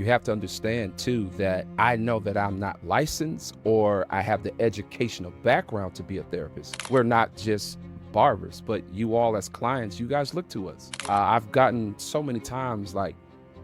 You have to understand too that I know that I'm not licensed or I have the educational background to be a therapist. We're not just barbers, but you all as clients, you guys look to us. I've gotten so many times like,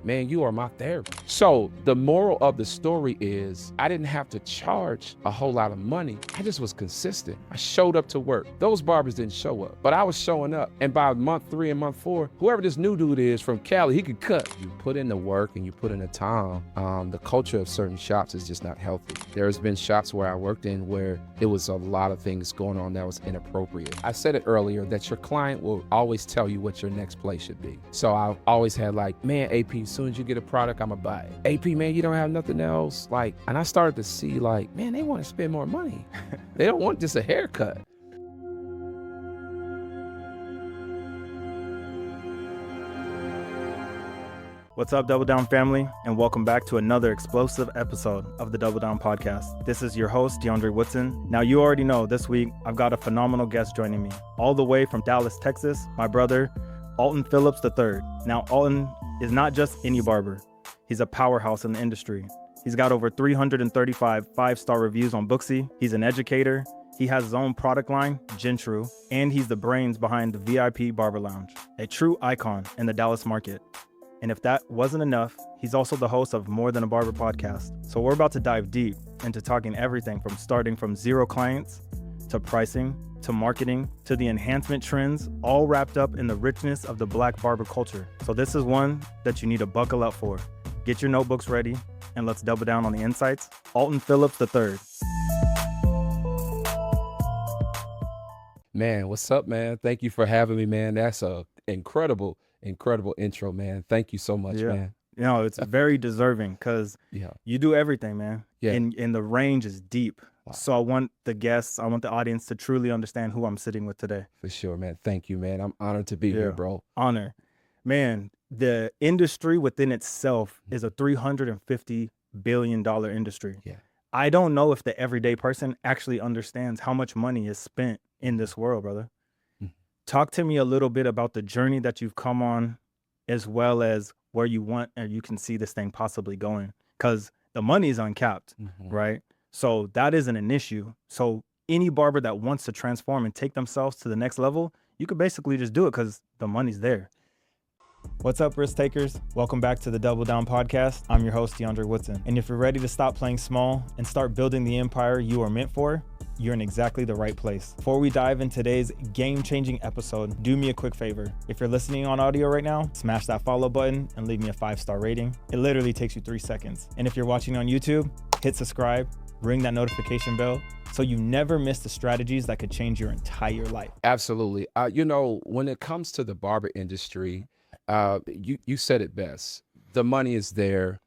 man, you are my therapist. So the moral of the story is I didn't have to charge a whole lot of money. I just was consistent. I showed up to work. Those barbers didn't show up, but I was showing up. And by month 3 and month 4, whoever this new dude is from Cali, he could cut. You put in the work and you put in the time. The culture of certain shops is just not healthy. There's been shops where I worked in where there was a lot of things going on that was inappropriate. I said it earlier that your client will always tell you what your next place should be. So I've always had like, man, AP, as soon as you get a product, I'ma buy it. AP, man, you don't have nothing else. Like, and I started to see like, man, they want to spend more money. They don't want just a haircut. What's up, Double Down family, and welcome back to another explosive episode of the Double Down podcast. This is your host, DeAndre Woodson. Now, you already know this week I've got a phenomenal guest joining me, all the way from Dallas, Texas, my brother, Alton Phillips III. Now, Alton is not just any barber. He's a powerhouse in the industry. He's got over 335 5-star reviews on Booksy. He's an educator. He has his own product line, Gentru, and he's the brains behind the VIP Barber Lounge, a true icon in the Dallas market. And if that wasn't enough, he's also the host of More Than a Barber podcast. So we're about to dive deep into talking everything from starting from 0 clients to pricing, to marketing, to the enhancement trends, all wrapped up in the richness of the Black barber culture. So this is one that you need to buckle up for. Get your notebooks ready, and let's double down on the insights. Alton Phillips III. Man, what's up, man? Thank you for having me, man. That's a incredible intro, man. Thank you so much, man. You know, it's very deserving because you do everything, man. Yeah. And the range is deep. Wow. So I want the audience to truly understand who I'm sitting with today. For sure, man. Thank you, man. I'm honored to be here, bro. Honor. Man, the industry within itself is a $350 billion industry. Yeah. I don't know if the everyday person actually understands how much money is spent in this world, brother. Mm-hmm. Talk to me a little bit about the journey that you've come on, as well as where you want or you can see this thing possibly going. Because the money is uncapped, right? So that isn't an issue. So any barber that wants to transform and take themselves to the next level, you could basically just do it because the money's there. What's up, risk takers? Welcome back to the Double Down podcast. I'm your host, DeAndre Woodson. And if you're ready to stop playing small and start building the empire you are meant for, you're in exactly the right place. Before we dive in today's game-changing episode, do me a quick favor. If you're listening on audio right now, smash that follow button and leave me a 5-star rating. It literally takes you 3 seconds. And if you're watching on YouTube, hit subscribe, ring that notification bell, so you never miss the strategies that could change your entire life. Absolutely. You know, when it comes to the barber industry, you said it best. The money is there.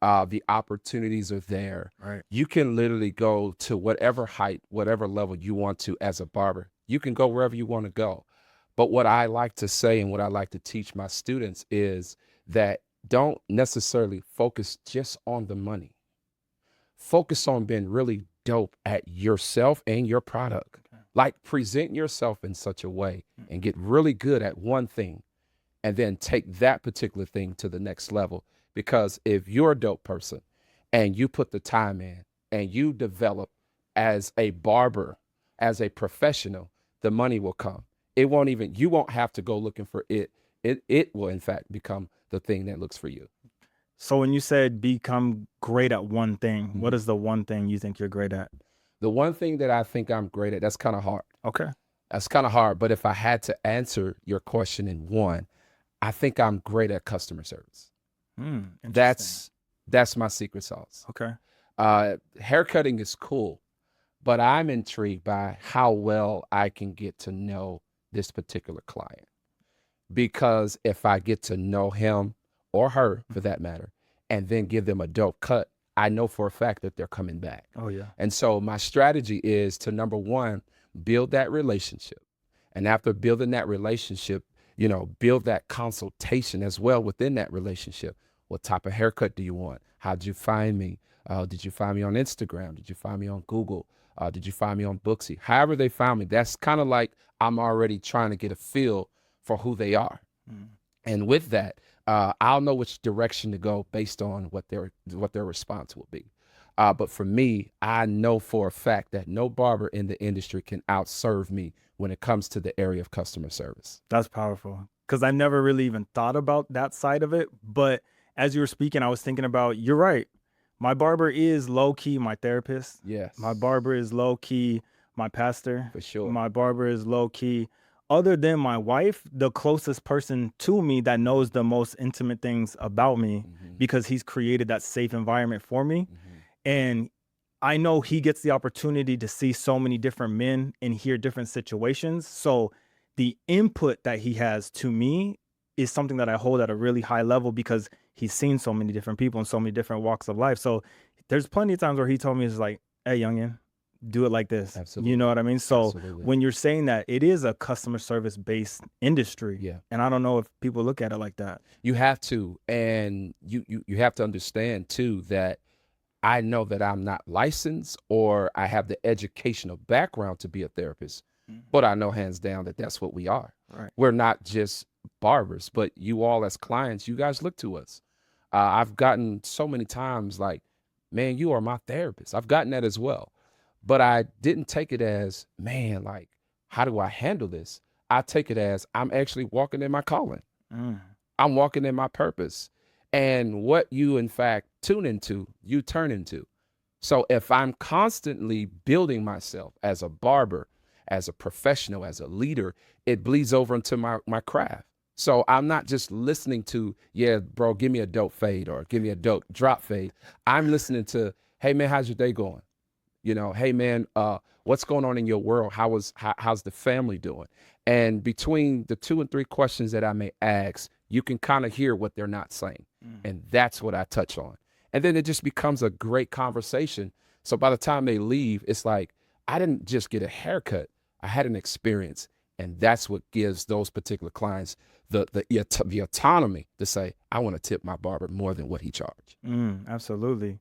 The opportunities are there. Right. You can literally go to whatever height, whatever level you want to as a barber. You can go wherever you want to go. But what I like to say and what I like to teach my students is that don't necessarily focus just on the money. Focus on being really dope at yourself and your product. Okay. Like present yourself in such a way and get really good at one thing and then take that particular thing to the next level. Because if you're a dope person and you put the time in and you develop as a barber, as a professional, the money will come. You won't have to go looking for it. It will in fact become the thing that looks for you. So when you said become great at one thing, what is the one thing you think you're great at? The one thing that I think I'm great at, that's kind of hard. Okay. That's kind of hard. But if I had to answer your question in one, I think I'm great at customer service. That's my secret sauce. Okay. Haircutting is cool, but I'm intrigued by how well I can get to know this particular client. Because if I get to know him or her, for that matter, and then give them a dope cut, I know for a fact that they're coming back. Oh, yeah. And so my strategy is to, number one, build that relationship. And after building that relationship, build that consultation as well within that relationship. What type of haircut do you want? How'd you find me? Did you find me on Instagram? Did you find me on Google? Did you find me on Booksy? However they found me, that's kind of like I'm already trying to get a feel for who they are. And with that, I'll know which direction to go based on what their response will be. But for me, I know for a fact that no barber in the industry can outserve me when it comes to the area of customer service. That's powerful, because I never really even thought about that side of it. But as you were speaking, I was thinking about, you're right. My barber is low key my therapist. Yes. My barber is low key my pastor. For sure. My barber is low key, other than my wife, the closest person to me that knows the most intimate things about me, because he's created that safe environment for me. And I know he gets the opportunity to see so many different men and hear different situations. So the input that he has to me is something that I hold at a really high level, because he's seen so many different people in so many different walks of life. So there's plenty of times where he told me, it's like, hey, youngin, do it like this. Absolutely. You know what I mean? So Absolutely. when you're saying that, it is a customer service based industry. Yeah. And I don't know if people look at it like that. You have to, and you have to understand too that I know that I'm not licensed or I have the educational background to be a therapist, but I know hands down that that's what we are. Right. We're not just barbers, but you all as clients, you guys look to us. I've gotten so many times like, man, you are my therapist. I've gotten that as well. But I didn't take it as, man, like, how do I handle this? I take it as I'm actually walking in my calling. I'm walking in my purpose. And what you, in fact, tune into, you turn into. So if I'm constantly building myself as a barber, as a professional, as a leader, it bleeds over into my craft. So I'm not just listening to, yeah, bro, give me a dope fade or give me a dope drop fade. I'm listening to, hey, man, how's your day going? You know, hey, man, what's going on in your world? How's the family doing? And between the 2 and 3 questions that I may ask, you can kind of hear what they're not saying. And that's what I touch on. And then it just becomes a great conversation. So by the time they leave, it's like, I didn't just get a haircut. I had an experience. And that's what gives those particular clients the autonomy to say, I want to tip my barber more than what he charged. Absolutely.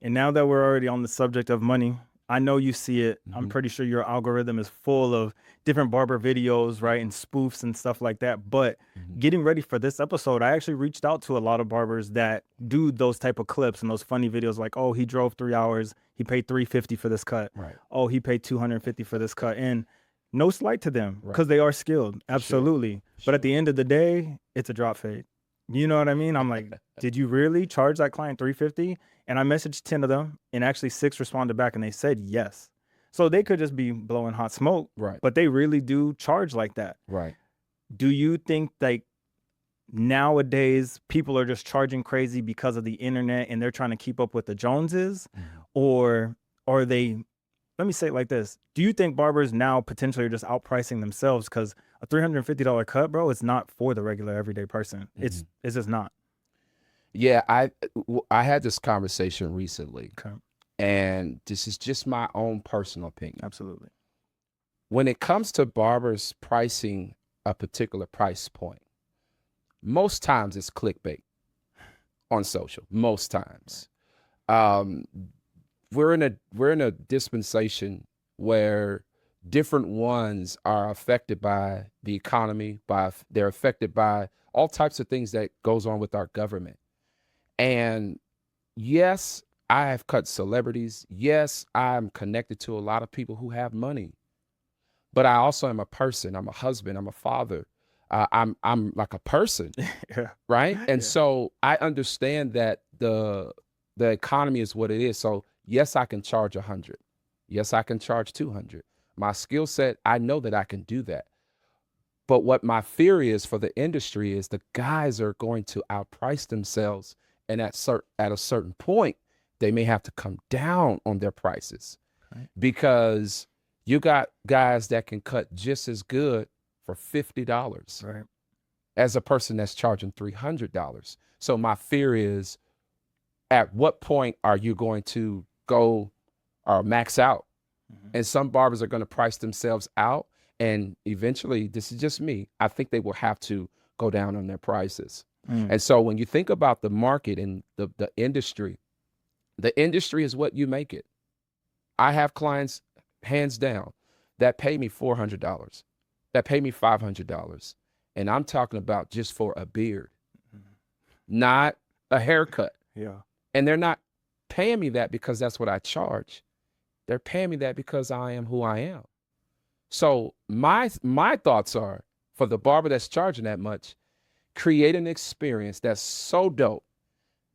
And now that we're already on the subject of money, I know you see it. I'm pretty sure your algorithm is full of different barber videos, right? And spoofs and stuff like that. But getting ready for this episode, I actually reached out to a lot of barbers that do those type of clips and those funny videos like, oh, he drove 3 hours. He paid $350 for this cut. Right. Oh, he paid $250 for this cut. And no slight to them, because they are skilled. Absolutely. Sure. But at the end of the day, it's a drop fade. You know what I mean? I'm like, did you really charge that client $350? And I messaged 10 of them, and actually 6 responded back, and they said yes. So they could just be blowing hot smoke, right? But they really do charge like that, right? Do you think like nowadays people are just charging crazy because of the internet and they're trying to keep up with the Joneses, or are they? Let me say it like this: do you think barbers now potentially are just outpricing themselves, because a $350 cut, bro, it's not for the regular everyday person. It's just not. Yeah, I had this conversation recently, Okay. and this is just my own personal opinion. Absolutely. When it comes to barbers pricing a particular price point, most times it's clickbait on social. Most times, we're in a dispensation where different ones are affected by the economy, they're affected by all types of things that goes on with our government. And yes, I have cut celebrities. Yes, I'm connected to a lot of people who have money, but I also am a person. I'm a husband. I'm a father. I'm like a person, right? And so I understand that the economy is what it is. So yes, I can charge 100. Yes, I can charge 200. My skill set, I know that I can do that. But what my fear is for the industry is the guys are going to outprice themselves. And at a certain point, they may have to come down on their prices, because you got guys that can cut just as good for $50 as a person that's charging $300. So my fear is, at what point are you going to go or max out? And some barbers are going to price themselves out. And eventually, this is just me, I think they will have to go down on their prices. And so when you think about the market and the industry is what you make it. I have clients, hands down, that pay me $400, that pay me $500. And I'm talking about just for a beard. not a haircut. Yeah. And they're not paying me that because that's what I charge. They're paying me that because I am who I am. So my thoughts are, for the barber that's charging that much, create an experience that's so dope,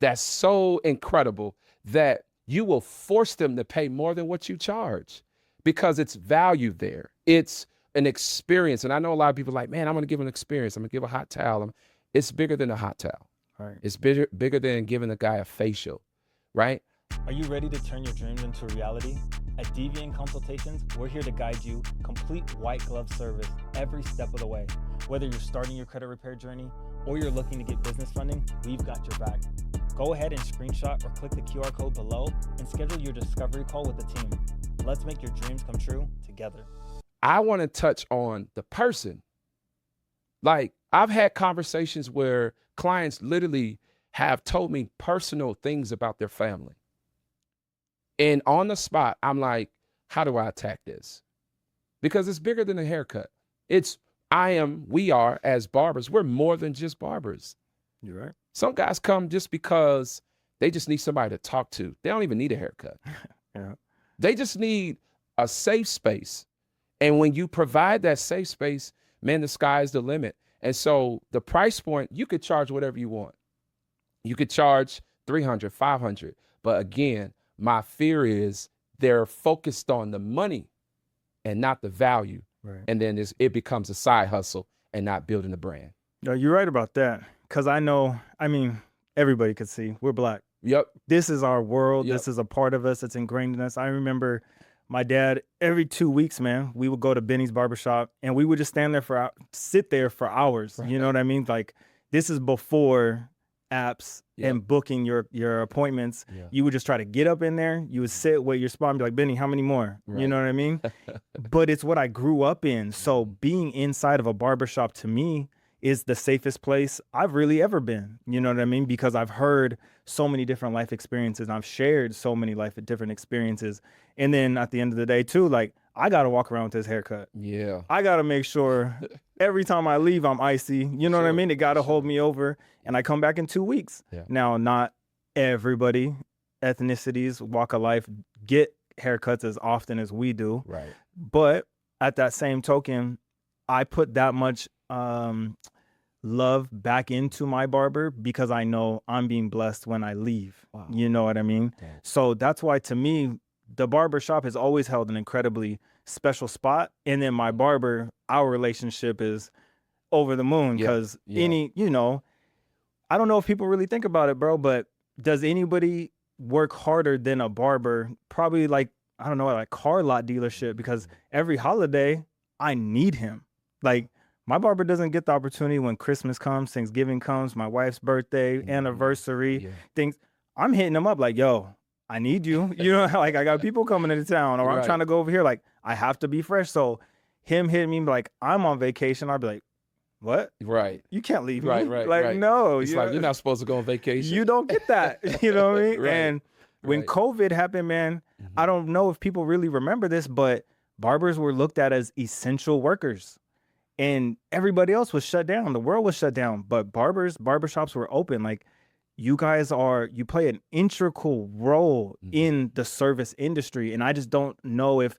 that's so incredible, that you will force them to pay more than what you charge because it's value there. It's an experience. And I know a lot of people are like, man, I'm going to give an experience. I'm going to give a hot towel. It's bigger than a hot towel. Right. It's bigger than giving a guy a facial, right? Are you ready to turn your dreams into a reality? At Deviant Consultations, we're here to guide you, complete white glove service every step of the way. Whether you're starting your credit repair journey or you're looking to get business funding, we've got your back. Go ahead and screenshot or click the QR code below and schedule your discovery call with the team. Let's make your dreams come true together. I want to touch on the person. Like, I've had conversations where clients literally have told me personal things about their family. And on the spot, I'm like, how do I attack this? Because it's bigger than a haircut. We are, as barbers, we're more than just barbers. You're right. Some guys come just because they just need somebody to talk to. They don't even need a haircut. Yeah. They just need a safe space. And when you provide that safe space, man, the sky's the limit. And so the price point, you could charge whatever you want. You could charge $300, $500. But again, my fear is they're focused on the money and not the value. Right. And then it becomes a side hustle and not building a brand. No, you're right about that. Because everybody could see we're Black. Yep. This is our world. Yep. This is a part of us. It's ingrained in us. I remember my dad, every 2 weeks, man, we would go to Benny's Barbershop and we would just sit there for hours. Right. You know what I mean? Like, this is before apps and booking your appointments. Yeah. You would just try to get up in there. You would sit, wait your spot and be like, Benny, how many more? Right. You know what I mean? But it's what I grew up in. So being inside of a barbershop to me is the safest place I've really ever been. You know what I mean? Because I've heard so many different life experiences. And I've shared so many different experiences. And then at the end of the day too, like, I got to walk around with this haircut. Yeah. I got to make sure every time I leave, I'm icy. You know what I mean? It got to hold me over. And I come back in 2 weeks. Yeah. Now, not everybody, ethnicities, walk of life, get haircuts as often as we do. Right. But at that same token, I put that much love back into my barber because I know I'm being blessed when I leave. Wow. You know what I mean? Okay. So that's why, to me, the barbershop has always held an incredibly special spot. And then my barber, our relationship is over the moon because I don't know if people really think about it, bro, but does anybody work harder than a barber? Probably like car lot dealership, because every holiday I need him. Like, my barber doesn't get the opportunity when Christmas comes, Thanksgiving comes, my wife's birthday, anniversary, things. I'm hitting him up like, yo, I need you. You know, like, I got people coming into town, or I'm trying to go over here. Like, I have to be fresh. So him hitting me like, I'm on vacation, I'll be like, what? Right. You can't leave me. Right. No. It's like, you're not supposed to go on vacation. You don't get that. You know what I mean? Right. And when COVID happened, man, I don't know if people really remember this, but barbers were looked at as essential workers. And everybody else was shut down. The world was shut down. But barbershops were open. Like, you play an integral role in the service industry. And I just don't know if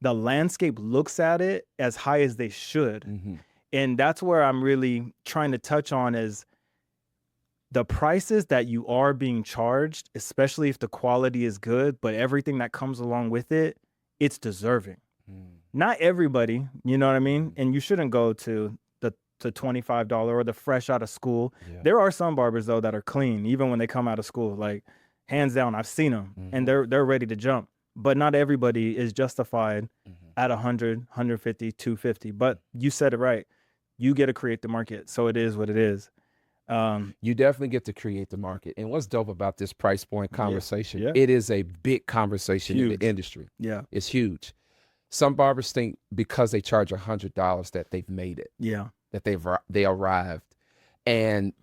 the landscape looks at it as high as they should. Mm-hmm. And that's where I'm really trying to touch on is the prices that you are being charged, especially if the quality is good, but everything that comes along with it, it's deserving. Not everybody, you know what I mean? And you shouldn't go to the $25 or the fresh out of school. Yeah. There are some barbers, though, that are clean, even when they come out of school. Like, hands down, I've seen them, and they're ready to jump. But not everybody is justified at 100, 150, 250. But you said it right. You get to create the market. So it is what it is. You definitely get to create the market. And what's dope about this price point conversation, it is a big conversation in the industry. Yeah. It's huge. Some barbers think because they charge $100 that they've made it. Yeah. That they arrived. And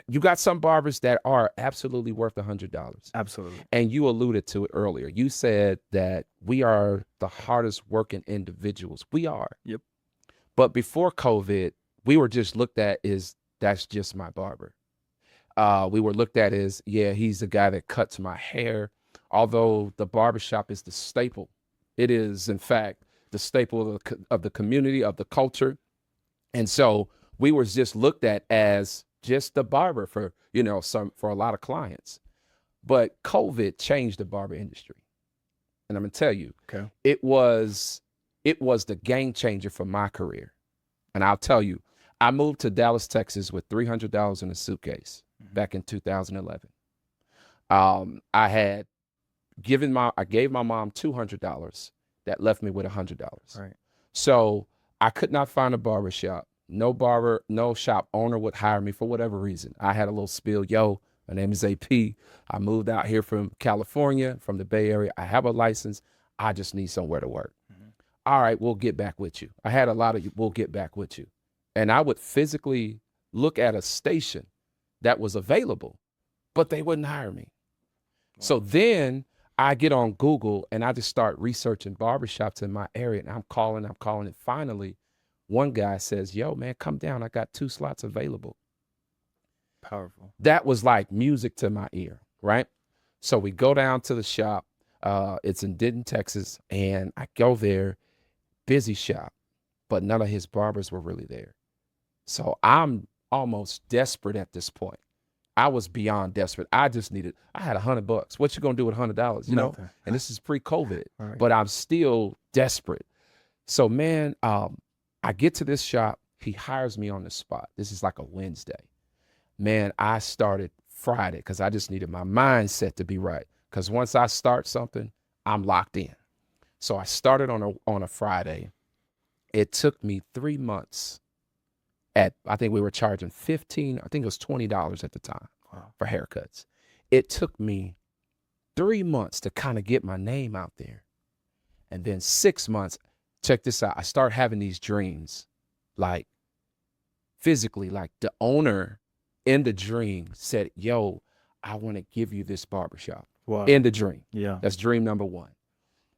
you got some barbers that are absolutely worth $100. Absolutely. And you alluded to it earlier. You said that we are the hardest working individuals. We are. Yep. But before COVID, we were just looked at as, that's just my barber. We were looked at as, yeah, he's the guy that cuts my hair. Although the barbershop is the staple, it is in fact the staple of the community, of the culture. And so we were just looked at as just the barber for, for a lot of clients. But COVID changed the barber industry. And I'm gonna tell you, Okay. it was the game changer for my career. And I'll tell you, I moved to Dallas, Texas with $300 in a suitcase back in 2011. I gave my mom $200 that left me with $100. Right. So I could not find a barbershop. No shop owner would hire me for whatever reason. I had a little spiel. Yo, my name is AP. I moved out here from California, from the Bay Area. I have a license. I just need somewhere to work. All right, we'll get back with you. I had a lot of we'll get back with you. And I would physically look at a station that was available, but they wouldn't hire me. Wow. So then I get on Google and I just start researching barbershops in my area. And I'm calling. And finally, one guy says, yo, man, come down. I got 2 slots available. Powerful. That was like music to my ear, right? So we go down to the shop. It's in Denton, Texas. And I go there, busy shop, but none of his barbers were really there. So I'm almost desperate at this point. I was beyond desperate. I had $100. What you gonna do with $100? You know? And this is pre-COVID, right. But I'm still desperate. So man, I get to this shop. He hires me on the spot. This is like a Wednesday. Man, I started Friday because I just needed my mindset to be right. Because once I start something, I'm locked in. So I started on a Friday. It took me 3 months. I think we were charging $15, I think it was $20 at the time. Wow. For haircuts. It took me 3 months to kind of get my name out there. And then 6 months, check this out. I start having these dreams, like physically, like the owner in the dream said, yo, I want to give you this barbershop. Wow. In the dream. Yeah. That's dream number 1.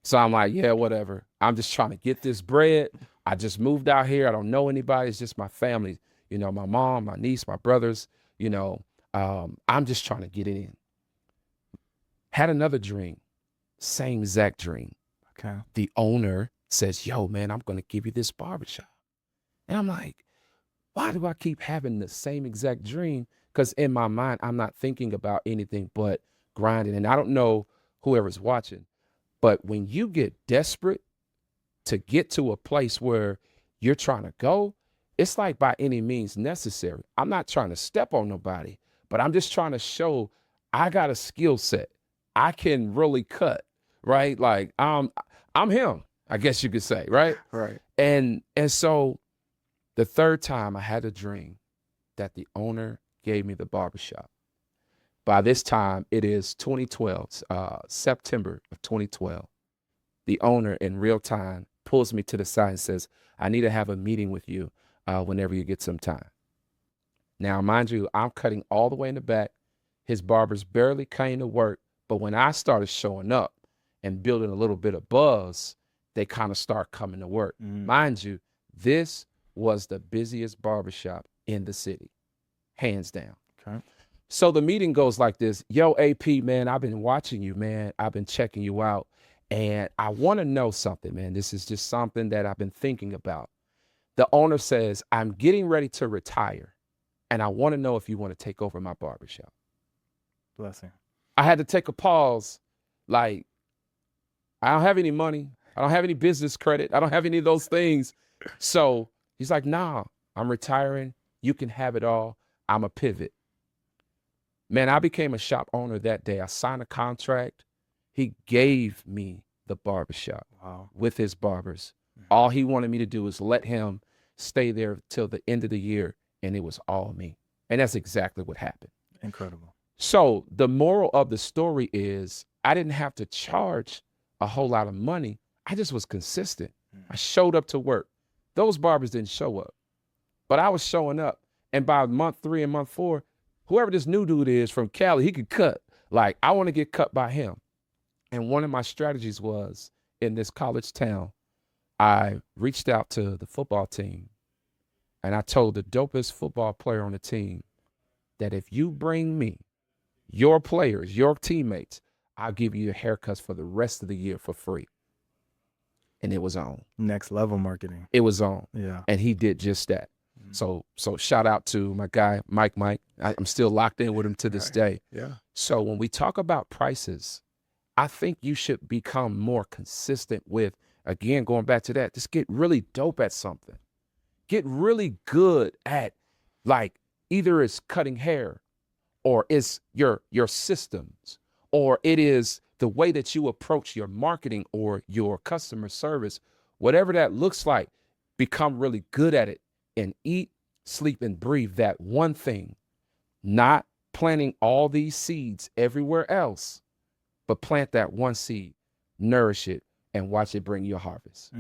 So I'm like, yeah, whatever. I'm just trying to get this bread. I just moved out here. I don't know anybody. It's just my family, my mom, my niece, my brothers, I'm just trying to get it in. Had another dream, same exact dream. Okay. The owner says, yo, man, I'm going to give you this barbershop. And I'm like, why do I keep having the same exact dream? Because in my mind, I'm not thinking about anything but grinding. And I don't know whoever's watching, but when you get desperate to get to a place where you're trying to go, it's like by any means necessary. I'm not trying to step on nobody, but I'm just trying to show I got a skill set. I can really cut, right? Like I'm him, I guess you could say, right? Right. And so the third time I had a dream that the owner gave me the barbershop. By this time, it is 2012, September of 2012. The owner in real time pulls me to the side and says, I need to have a meeting with you whenever you get some time. Now, mind you, I'm cutting all the way in the back. His barbers barely came to work. But when I started showing up and building a little bit of buzz, they kind of start coming to work. Mind you, this was the busiest barbershop in the city, hands down. Okay. So the meeting goes like this. Yo, AP, man, I've been watching you, man. I've been checking you out. And I want to know something, man. This is just something that I've been thinking about. The owner says, I'm getting ready to retire, and I want to know if you want to take over my barbershop. Blessing. I had to take a pause. Like, I don't have any money. I don't have any business credit. I don't have any of those things. So he's like, nah, I'm retiring. You can have it all. I'm a pivot. Man, I became a shop owner that day. I signed a contract. He gave me the barbershop. Wow. With his barbers. All he wanted me to do was let him stay there till the end of the year, and it was all me. And that's exactly what happened. Incredible. So the moral of the story is I didn't have to charge a whole lot of money. I just was consistent. I showed up to work. Those barbers didn't show up, but I was showing up. And by month 3 and month 4, whoever this new dude is from Cali, he could cut. Like, I want to get cut by him. And one of my strategies was, in this college town, I reached out to the football team and I told the dopest football player on the team, that if you bring me your players, your teammates, I'll give you your haircuts for the rest of the year for free. And it was on. Next level marketing. It was on. Yeah. And he did just that. So shout out to my guy, Mike. I'm still locked in with him to this day. Yeah. So when we talk about prices, I think you should become more consistent with, again, going back to that, just get really dope at something. Get really good at, like, either it's cutting hair, or it's your systems, or it is the way that you approach your marketing or your customer service. Whatever that looks like, become really good at it and eat, sleep, and breathe that one thing. Not planting all these seeds everywhere else, but plant that one seed, nourish it, and watch it bring you a harvest.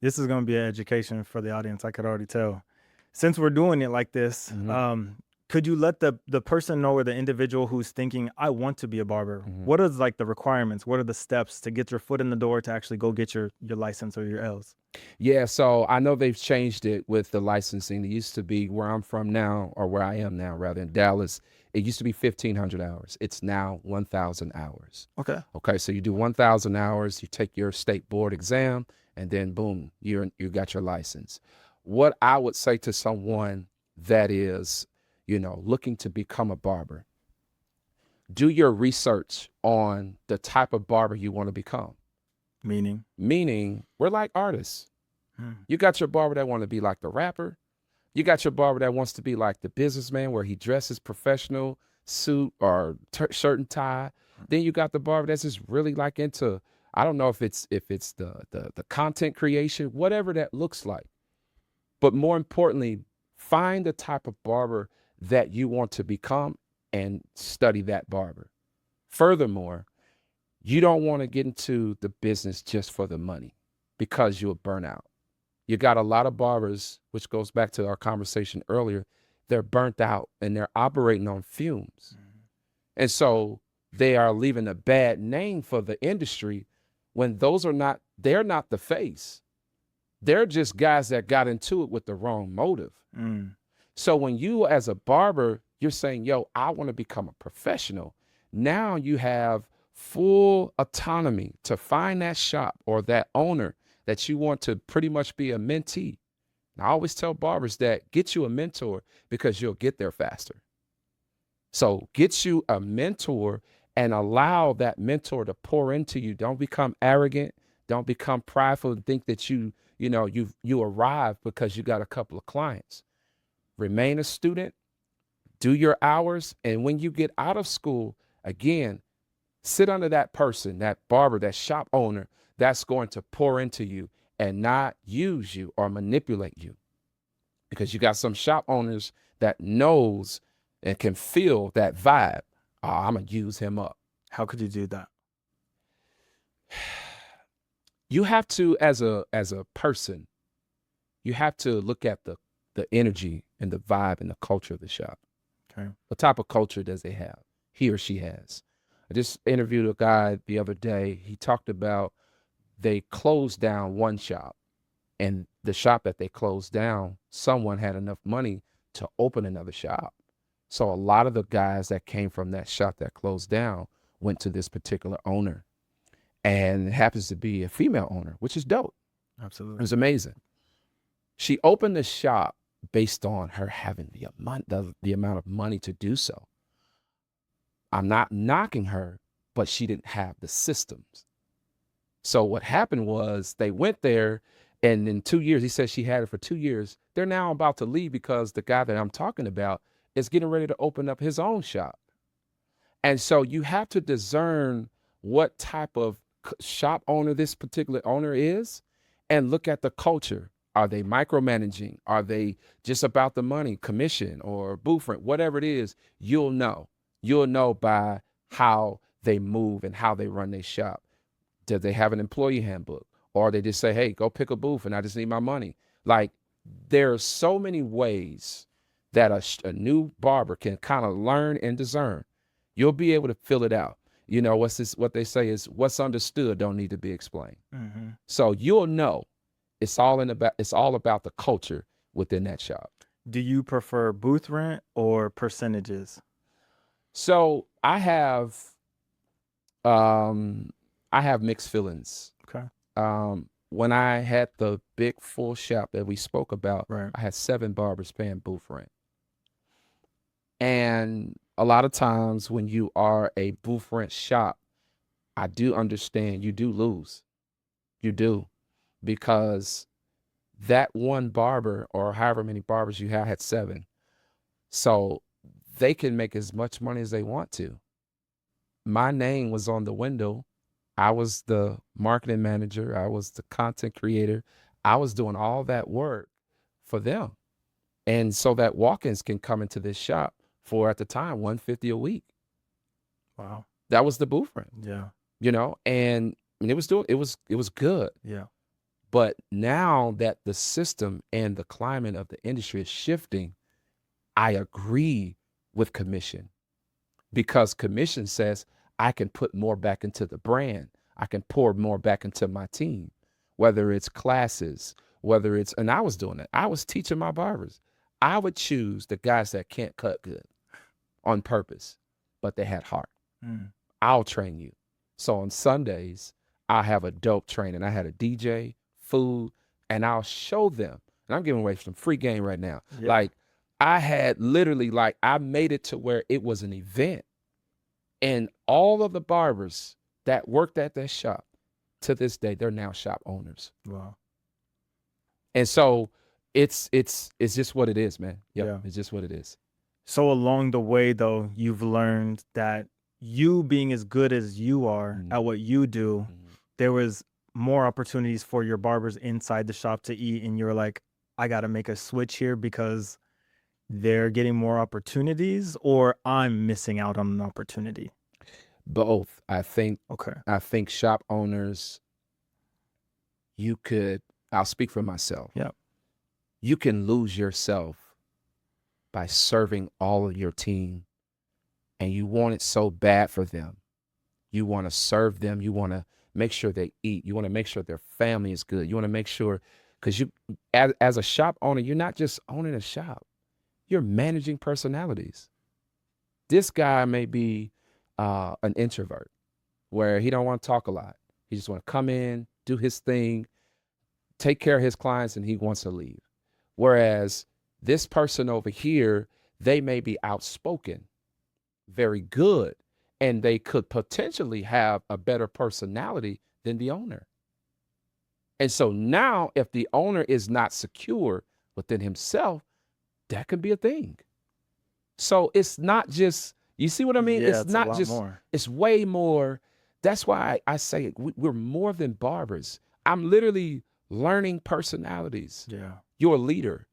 This is going to be an education for the audience. I could already tell. Since we're doing it like this, could you let the person know, or the individual who's thinking, I want to be a barber, what is like the requirements? What are the steps to get your foot in the door to actually go get your license or your L's? Yeah, so I know they've changed it with the licensing. It used to be where I'm from now, or where I am now, rather, in Dallas. It used to be 1,500 hours. It's now 1,000 hours. Okay, so you do 1,000 hours, you take your state board exam, and then boom, you got your license. What I would say to someone that is, looking to become a barber, do your research on the type of barber you want to become. Meaning, we're like artists. You got your barber that want to be like the rapper. You got your barber that wants to be like the businessman, where he dresses professional, suit or shirt and tie. Then you got the barber that's just really like into, I don't know if it's the content creation, whatever that looks like. But more importantly, find the type of barber that you want to become and study that barber. Furthermore, you don't want to get into the business just for the money, because you'll burn out. You got a lot of barbers, which goes back to our conversation earlier, they're burnt out and they're operating on fumes. And so they are leaving a bad name for the industry, when they're not the face. They're just guys that got into it with the wrong motive. So when you, as a barber, you're saying, yo, I want to become a professional. Now you have full autonomy to find that shop or that owner that you want to pretty much be a mentee. And I always tell barbers that get you a mentor, because you'll get there faster. So get you a mentor and allow that mentor to pour into you. Don't become arrogant. Don't become prideful and think that you arrived because you got a couple of clients. Remain a student, do your hours, and when you get out of school, again, sit under that person, that barber, that shop owner that's going to pour into you and not use you or manipulate you. Because you got some shop owners that knows and can feel that vibe. Oh, I'm going to use him up. How could you do that? You have to, as a person, you have to look at the energy and the vibe and the culture of the shop. Okay. What type of culture does they have? He or she has. I just interviewed a guy the other day. He talked about they closed down one shop, and the shop that they closed down, someone had enough money to open another shop. So a lot of the guys that came from that shop that closed down went to this particular owner, and it happens to be a female owner, which is dope. Absolutely. It was amazing. She opened the shop based on her having the amount of money to do so. I'm not knocking her, but she didn't have the systems. So what happened was they went there, and in 2 years, he said she had it for 2 years. They're now about to leave because the guy that I'm talking about is getting ready to open up his own shop. And so you have to discern what type of shop owner this particular owner is and look at the culture. Are they micromanaging? Are they just about the money, commission or booth rent, whatever it is? You'll know. You'll know by how they move and how they run their shop. Do they have an employee handbook? Or they just say, hey, go pick a booth and I just need my money. Like, there are so many ways that a new barber can kind of learn and discern. You'll be able to fill it out. You know, what they say is what's understood don't need to be explained. So you'll know it's all about the culture within that shop. Do you prefer booth rent or percentages? So I have mixed feelings. Okay. When I had the big full shop that we spoke about, Right. I had 7 barbers paying booth rent. And a lot of times when you are a booth rent shop, I do understand you do lose. You do. Because that one barber or however many barbers you had 7. So they can make as much money as they want to. My name was on the window. I was the marketing manager. I was the content creator. I was doing all that work for them. And so that walk-ins can come into this shop for, at the time, $150 a week. Wow. That was the booth rent, Yeah. and I mean, it was good. Yeah. But now that the system and the climate of the industry is shifting, I agree with commission, because commission says I can put more back into the brand. I can pour more back into my team, whether it's classes, and I was doing it. I was teaching my barbers. I would choose the guys that can't cut good on purpose, but they had heart. Mm. I'll train you. So on Sundays, I have a dope training. I had a DJ, food, and I'll show them. And I'm giving away some free game right now. Yeah. Like, I had literally, like, I made it to where it was an event. And all of the barbers that worked at that shop, to this day, they're now shop owners. Wow. And so it's just what it is, man. Yep, Yeah. it's just what it is. So along the way, though, you've learned that you being as good as you are Mhm. at what you do, Mhm. there was more opportunities for your barbers inside the shop to eat, and you're like, I got to make a switch here because they're getting more opportunities, or I'm missing out on an opportunity. Both. I think Okay. shop owners, I'll speak for myself. Yeah. You can lose yourself by serving all of your team, and you want it so bad for them. You want to serve them. You want to make sure they eat. You want to make sure their family is good. You want to make sure, because as a shop owner, you're not just owning a shop. You're managing personalities. This guy may be an introvert, where he don't want to talk a lot. He just want to come in, do his thing, take care of his clients, and he wants to leave. Whereas this person over here, they may be outspoken, very good, and they could potentially have a better personality than the owner. And so now, if the owner is not secure within himself, that could be a thing. So it's not just, you see what I mean? Yeah, It's it's a not lot just, more. it's way more. That's why I say we're more than barbers. I'm literally learning personalities. Yeah. You're a leader.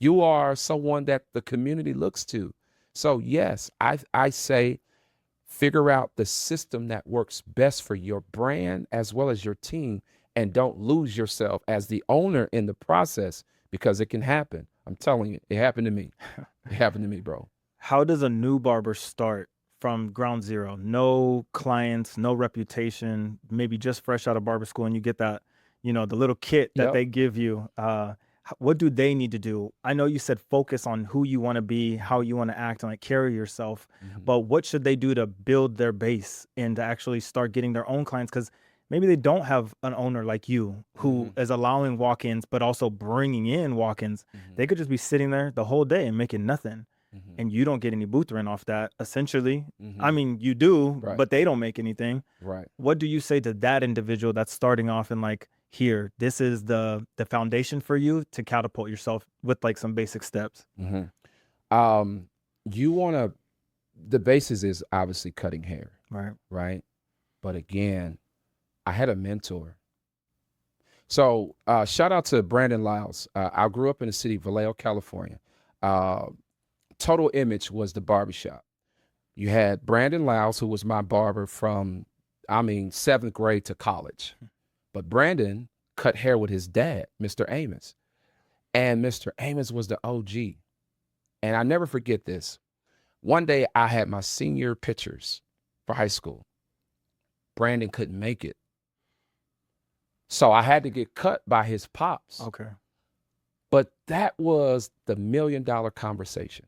You are someone that the community looks to. So yes, I say figure out the system that works best for your brand as well as your team, and don't lose yourself as the owner in the process, because it can happen. I'm telling you, it happened to me. It happened to me, bro. How does a new barber start from ground zero? No clients, no reputation, maybe just fresh out of barber school, and you get that, the little kit that Yep. they give you. What do they need to do? I know you said focus on who you want to be, how you want to act, and like carry yourself, but what should they do to build their base and to actually start getting their own clients? Because maybe they don't have an owner like you who is allowing walk-ins, but also bringing in walk-ins. They could just be sitting there the whole day and making nothing. And you don't get any booth rent off that, essentially. I mean, you do, Right. but they don't make anything. Right. What do you say to that individual that's starting off and like, here, this is the foundation for you to catapult yourself with like some basic steps? You want to, the basis is obviously cutting hair, Right. right? But again, I had a mentor. So shout out to Brandon Lyles. I grew up in the city of Vallejo, California. Total Image was the barbershop. You had Brandon Lyles, who was my barber from, 7th grade to college. But Brandon cut hair with his dad, Mr. Amos. And Mr. Amos was the OG. And I never forget this. One day I had my senior pictures for high school. Brandon couldn't make it. So I had to get cut by his pops. Okay. But that was the $1 million conversation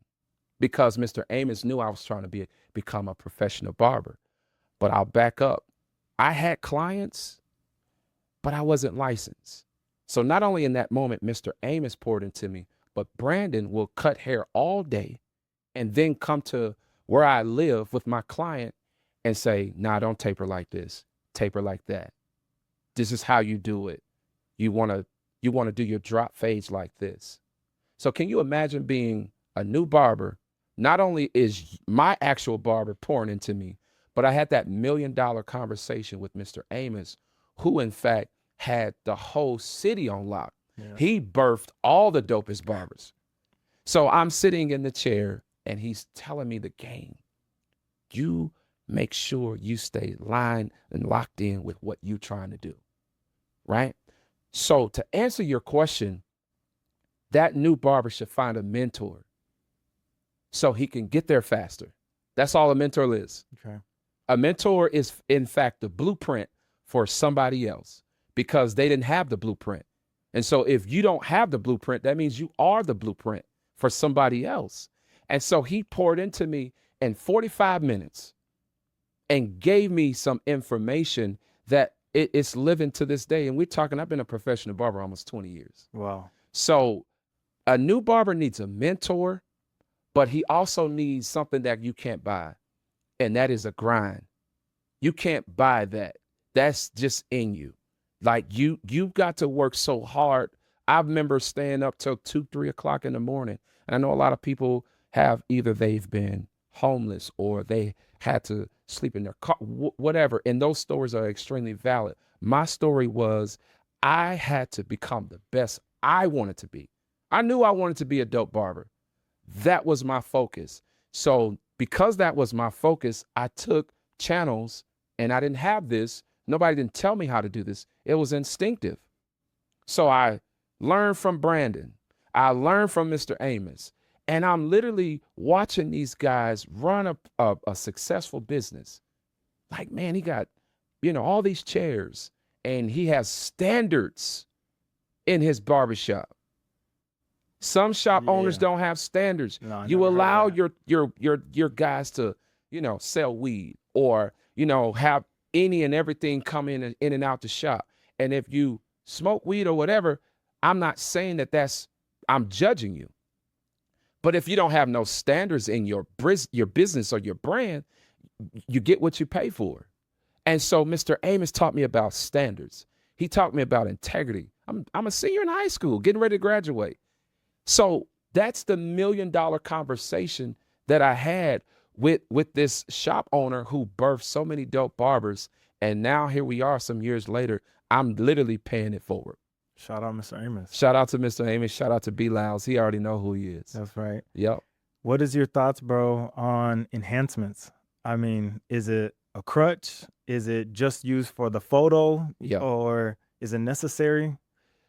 because Mr. Amos knew I was trying to become a professional barber. But I'll back up. I had clients, but I wasn't licensed. So not only in that moment, Mr. Amos poured into me, but Brandon will cut hair all day and then come to where I live with my client and say, nah, don't taper like this, taper like that. This is how you do it. You want to do your drop fades like this. So can you imagine being a new barber? Not only is my actual barber pouring into me, but I had that $1 million conversation with Mr. Amos, who in fact had the whole city on lock. Yeah. He birthed all the dopest barbers. So I'm sitting in the chair and he's telling me the game. You make sure you stay lined and locked in with what you're trying to do, right? So to answer your question, that new barber should find a mentor so he can get there faster. That's all a mentor is. Okay. A mentor is, in fact, the blueprint for somebody else because they didn't have the blueprint. And so if you don't have the blueprint, that means you are the blueprint for somebody else. And so he poured into me in 45 minutes and gave me some information that it's living to this day. And we're talking, I've been a professional barber almost 20 years. Wow. So a new barber needs a mentor, but he also needs something that you can't buy. And that is a grind. You can't buy that. That's just in you. Like you've got to work so hard. I remember staying up till 2, 3 o'clock in the morning. And I know a lot of people have either they've been homeless or they had to sleep in their car, whatever. And those stories are extremely valid. My story was I had to become the best I wanted to be. I knew I wanted to be a dope barber. That was my focus. So because that was my focus, I took channels and I didn't have this. Nobody didn't tell me how to do this. It was instinctive. So I learned from Brandon. I learned from Mr. Amos. And I'm literally watching these guys run a successful business. Like, man, he got, all these chairs and he has standards in his barbershop. Some shop owners don't have standards. No, you allow your guys to, sell weed or, have any and everything come in and out the shop. And if you smoke weed or whatever, I'm not saying I'm judging you. But if you don't have no standards in your business or your brand, you get what you pay for. And so Mr. Amos taught me about standards. He taught me about integrity. I'm a senior in high school, getting ready to graduate. So that's the $1 million conversation that I had with this shop owner who birthed so many dope barbers. And now here we are some years later, I'm literally paying it forward. Shout out Mr. Amos. Shout out to Mr. Amos. Shout out to B. Lyles. He already know who he is. That's right. Yep. What is your thoughts, bro, on enhancements? I mean, is it a crutch? Is it just used for the photo? Yep. Or is it necessary?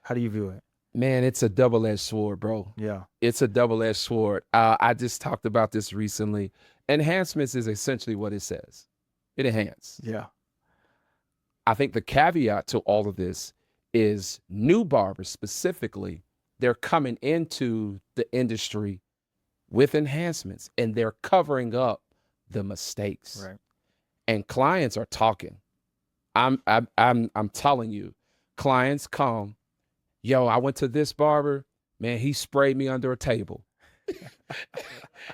How do you view it? Man, it's a double-edged sword, bro. Yeah. It's a double-edged sword. I just talked about this recently. Enhancements is essentially what it says. It enhances. Yeah. I think the caveat to all of this is new barbers specifically, they're coming into the industry with enhancements and they're covering up the mistakes. Right. And clients are talking. I'm telling you, clients come, yo, I went to this barber, man, he sprayed me under a table.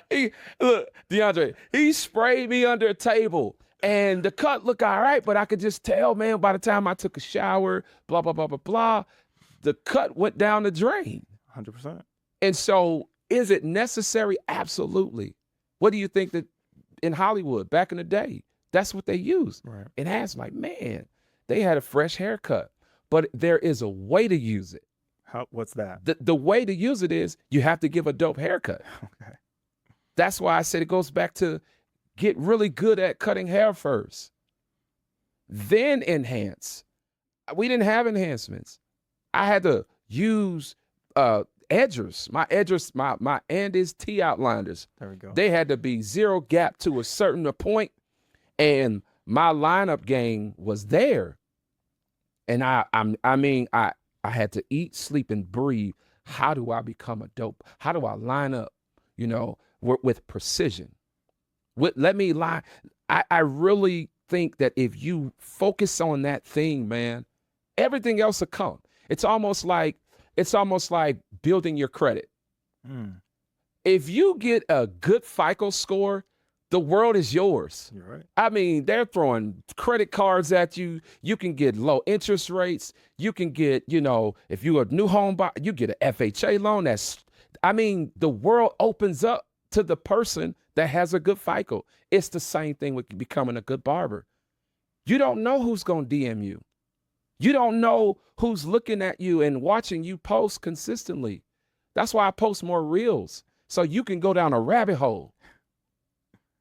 Look, DeAndre, he sprayed me under a table. And the cut looked all right, but I could just tell, man, by the time I took a shower, blah, blah, blah, blah, blah, the cut went down the drain. 100%. And so is it necessary? Absolutely. What do you think that in Hollywood back in the day, that's what they used? Right. It has like, man, they had a fresh haircut, but there is a way to use it. What's that? The way to use it is you have to give a dope haircut. Okay. That's why I said it goes back to get really good at cutting hair first, then enhance. We didn't have enhancements. I had to use edgers. My Andes T outliners. There we go. They had to be zero gap to a certain point, and my lineup game was there. And I had to eat, sleep, and breathe how do I become a dope? How do I line up, with precision? Let me lie. I really think that if you focus on that thing, man, everything else will come. It's almost like building your credit. Mm, If you get a good FICO score, the world is yours. you're right. I mean, they're throwing credit cards at you. You can get low interest rates. You can get, if you're a new home buyer, you get an FHA loan. The world opens up to the person that has a good FICO. It's the same thing with becoming a good barber. You don't know who's going to DM you. You don't know who's looking at you and watching you post consistently. That's why I post more reels, so you can go down a rabbit hole.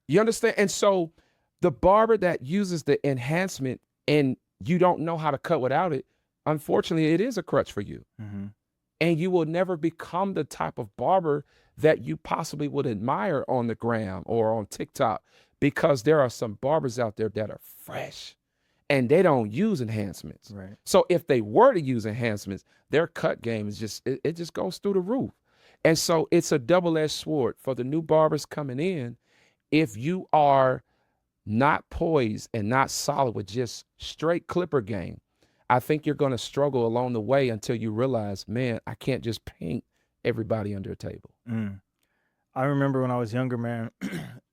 You understand? And so the barber that uses the enhancement and you don't know how to cut without it, unfortunately, it is a crutch for you. Mm-hmm. And you will never become the type of barber that you possibly would admire on the gram or on TikTok, because there are some barbers out there that are fresh and they don't use enhancements. Right. So if they were to use enhancements, their cut game is it just goes through the roof. And so it's a double-edged sword for the new barbers coming in. If you are not poised and not solid with just straight clipper game, I think you're going to struggle along the way until you realize, man, I can't just paint everybody under a table. Mm. I remember when I was younger, man,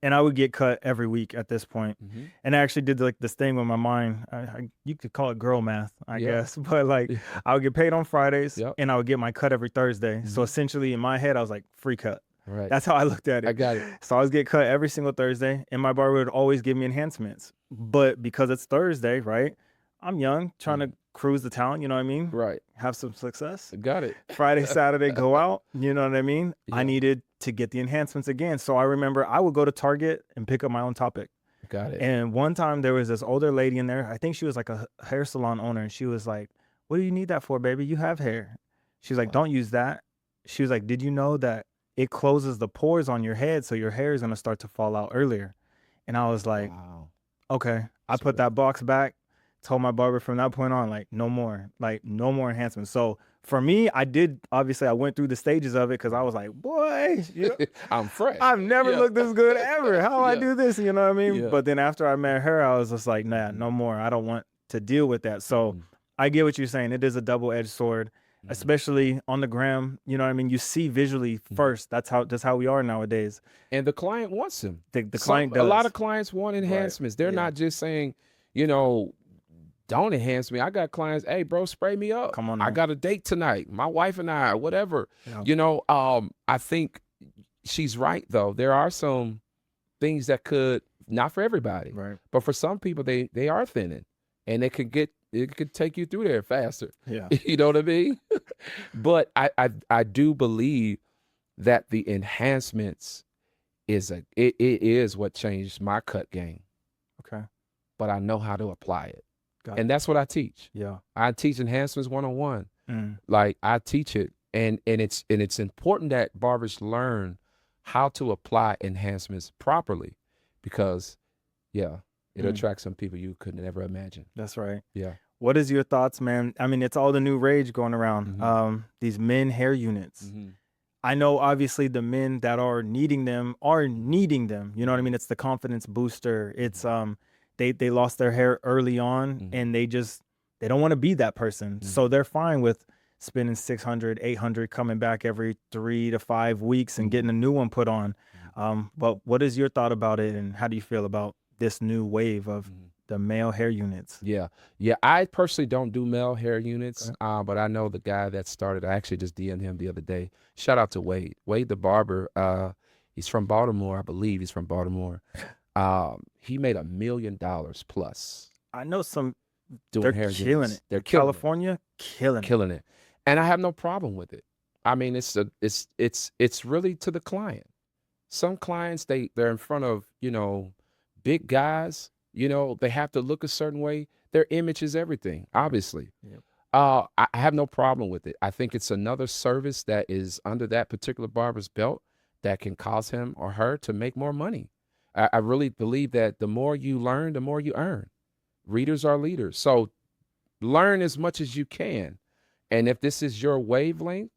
and I would get cut every week at this point. Mm-hmm. And I actually did like this thing with my mind. You could call it girl math, I guess. But like, I would get paid on Fridays, and I would get my cut every Thursday. So essentially in my head, I was like, free cut. Right. That's how I looked at it. I got it. So I was get cut every single Thursday, and my barber would always give me enhancements. But because it's Thursday, right? I'm young, trying to cruise the town, you know what I mean? Right. Have some success. Got it. Friday, Saturday, go out, you know what I mean? Yeah. I needed to get the enhancements again. So I remember I would go to Target and pick up my own topic. Got it. And one time there was this older lady in there. I think she was like a hair salon owner. And she was like, what do you need that for, baby? You have hair. She was like, don't use that. She was like, did you know that it closes the pores on your head, so your hair is going to start to fall out earlier? And I was like, wow. Okay. I put that box back, told my barber from that point on, like, no more enhancements. So for me, I went through the stages of it, because I was like, boy, I'm fresh. I've never looked this good ever. How do I do this? You know what I mean? Yeah. But then after I met her, I was just like, nah, no more. I don't want to deal with that. So I get what you're saying. It is a double-edged sword, especially on the gram. You know what I mean? You see visually first. That's how we are nowadays. And the client wants them. The client does. A lot of clients want enhancements. They're not just saying, don't enhance me. I got clients, hey, bro, spray me up. Come on, I got a date tonight. My wife and I, whatever. Yeah. I think she's right, though. There are some things that could, not for everybody, Right. but for some people, they are thinning, and it could take you through there faster. Yeah. You know what I mean? But I do believe that the enhancements it is what changed my cut game. Okay. But I know how to apply it. And that's what I teach. Yeah. I teach enhancements 101. Mm. Like, I teach it, and it's important that barbers learn how to apply enhancements properly, because it attracts some people you could never imagine. That's right. Yeah. What is your thoughts, man? I mean, it's all the new rage going around. These men hair units. I know obviously the men that are needing them. You know what I mean? It's the confidence booster. It's they lost their hair early on, and they don't want to be that person. So they're fine with spending $600, $800, coming back every 3 to 5 weeks and getting a new one put on. But what is your thought about it, and how do you feel about this new wave of the male hair units? Yeah. I personally don't do male hair units, but I know the guy that started. I actually just DM'd him the other day. Shout out to Wade the barber. He's from Baltimore, I believe. He's from Baltimore. He made $1 million plus. I know some. Doing they're hair killing units. it. They're killing California, it. Killing it. And I have no problem with it. I mean, it's really to the client. Some clients, they're in front of, big guys, they have to look a certain way. Their image is everything, obviously. Yep. I have no problem with it. I think it's another service that is under that particular barber's belt that can cause him or her to make more money. I really believe that the more you learn, the more you earn. Readers are leaders. So learn as much as you can. And if this is your wavelength,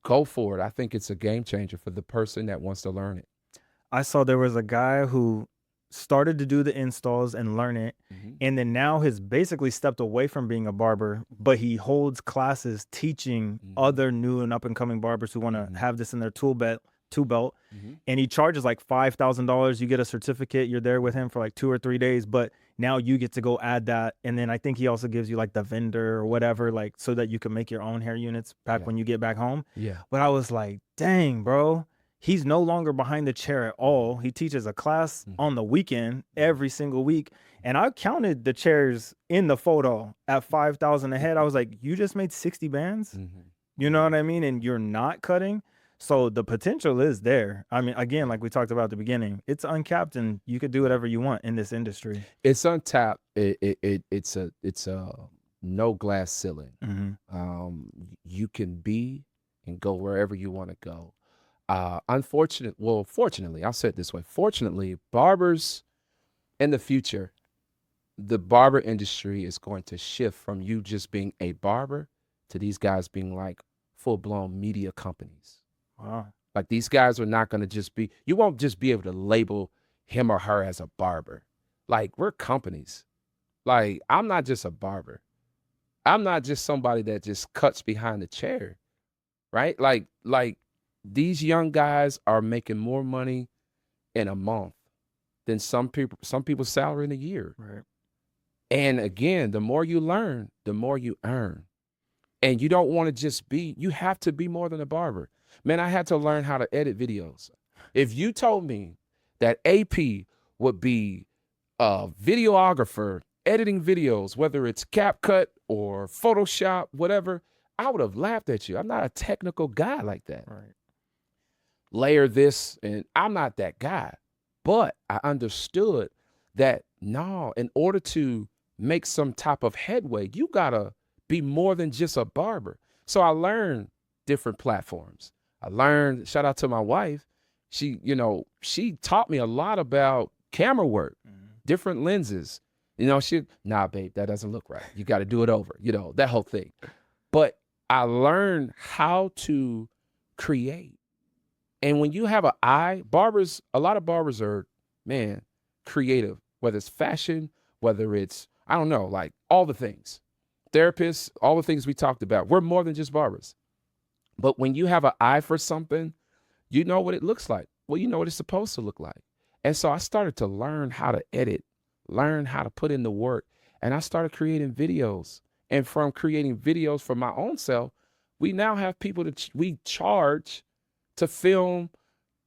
go for it. I think it's a game changer for the person that wants to learn it. I saw there was a guy who started to do the installs and learn it, and then now has basically stepped away from being a barber, but he holds classes teaching other new and up and coming barbers who want to have this in their tool belt. And he charges like $5,000. You get a certificate. You're there with him for like 2 or 3 days, but now you get to go add that. And then I think he also gives you like the vendor or whatever, like so that you can make your own hair units back when you get back home. Yeah. But I was like, dang, bro. He's no longer behind the chair at all. He teaches a class on the weekend every single week. And I counted the chairs in the photo at 5,000 a head. I was like, you just made 60 bands? You know what I mean? And you're not cutting. So the potential is there. I mean, again, like we talked about at the beginning, it's uncapped and you could do whatever you want in this industry. It's untapped. It's a no glass ceiling. You can be and go wherever you want to go. Fortunately, I'll say it this way. Fortunately, barbers in the future, the barber industry is going to shift from you just being a barber to these guys being like full-blown media companies. Wow. Like these guys are not going to just be, you won't just be able to label him or her as a barber. Like we're companies. Like I'm not just a barber. I'm not just somebody that just cuts behind the chair, right? Like these young guys are making more money in a month than some people's salary in a year. Right. And again, the more you learn, the more you earn. And you don't want to just be, you have to be more than a barber. Man, I had to learn how to edit videos. If you told me that AP would be a videographer editing videos, whether it's CapCut or Photoshop, whatever, I would have laughed at you. I'm not a technical guy like that. Right. Layer this, and I'm not that guy. But I understood that, no, in order to make some type of headway, you got to be more than just a barber. So I learned different platforms. I learned, shout out to my wife, she taught me a lot about camera work, different lenses. Nah, babe, that doesn't look right. You got to do it over, that whole thing. But I learned how to create. And when you have an eye, a lot of barbers are, man, creative, whether it's fashion, whether it's, I don't know, like all the things. Therapists, all the things we talked about. We're more than just barbers. But when you have an eye for something, you know what it looks like. Well, you know what it's supposed to look like. And so I started to learn how to edit, learn how to put in the work. And I started creating videos. And from creating videos for my own self, we now have people that we charge to film.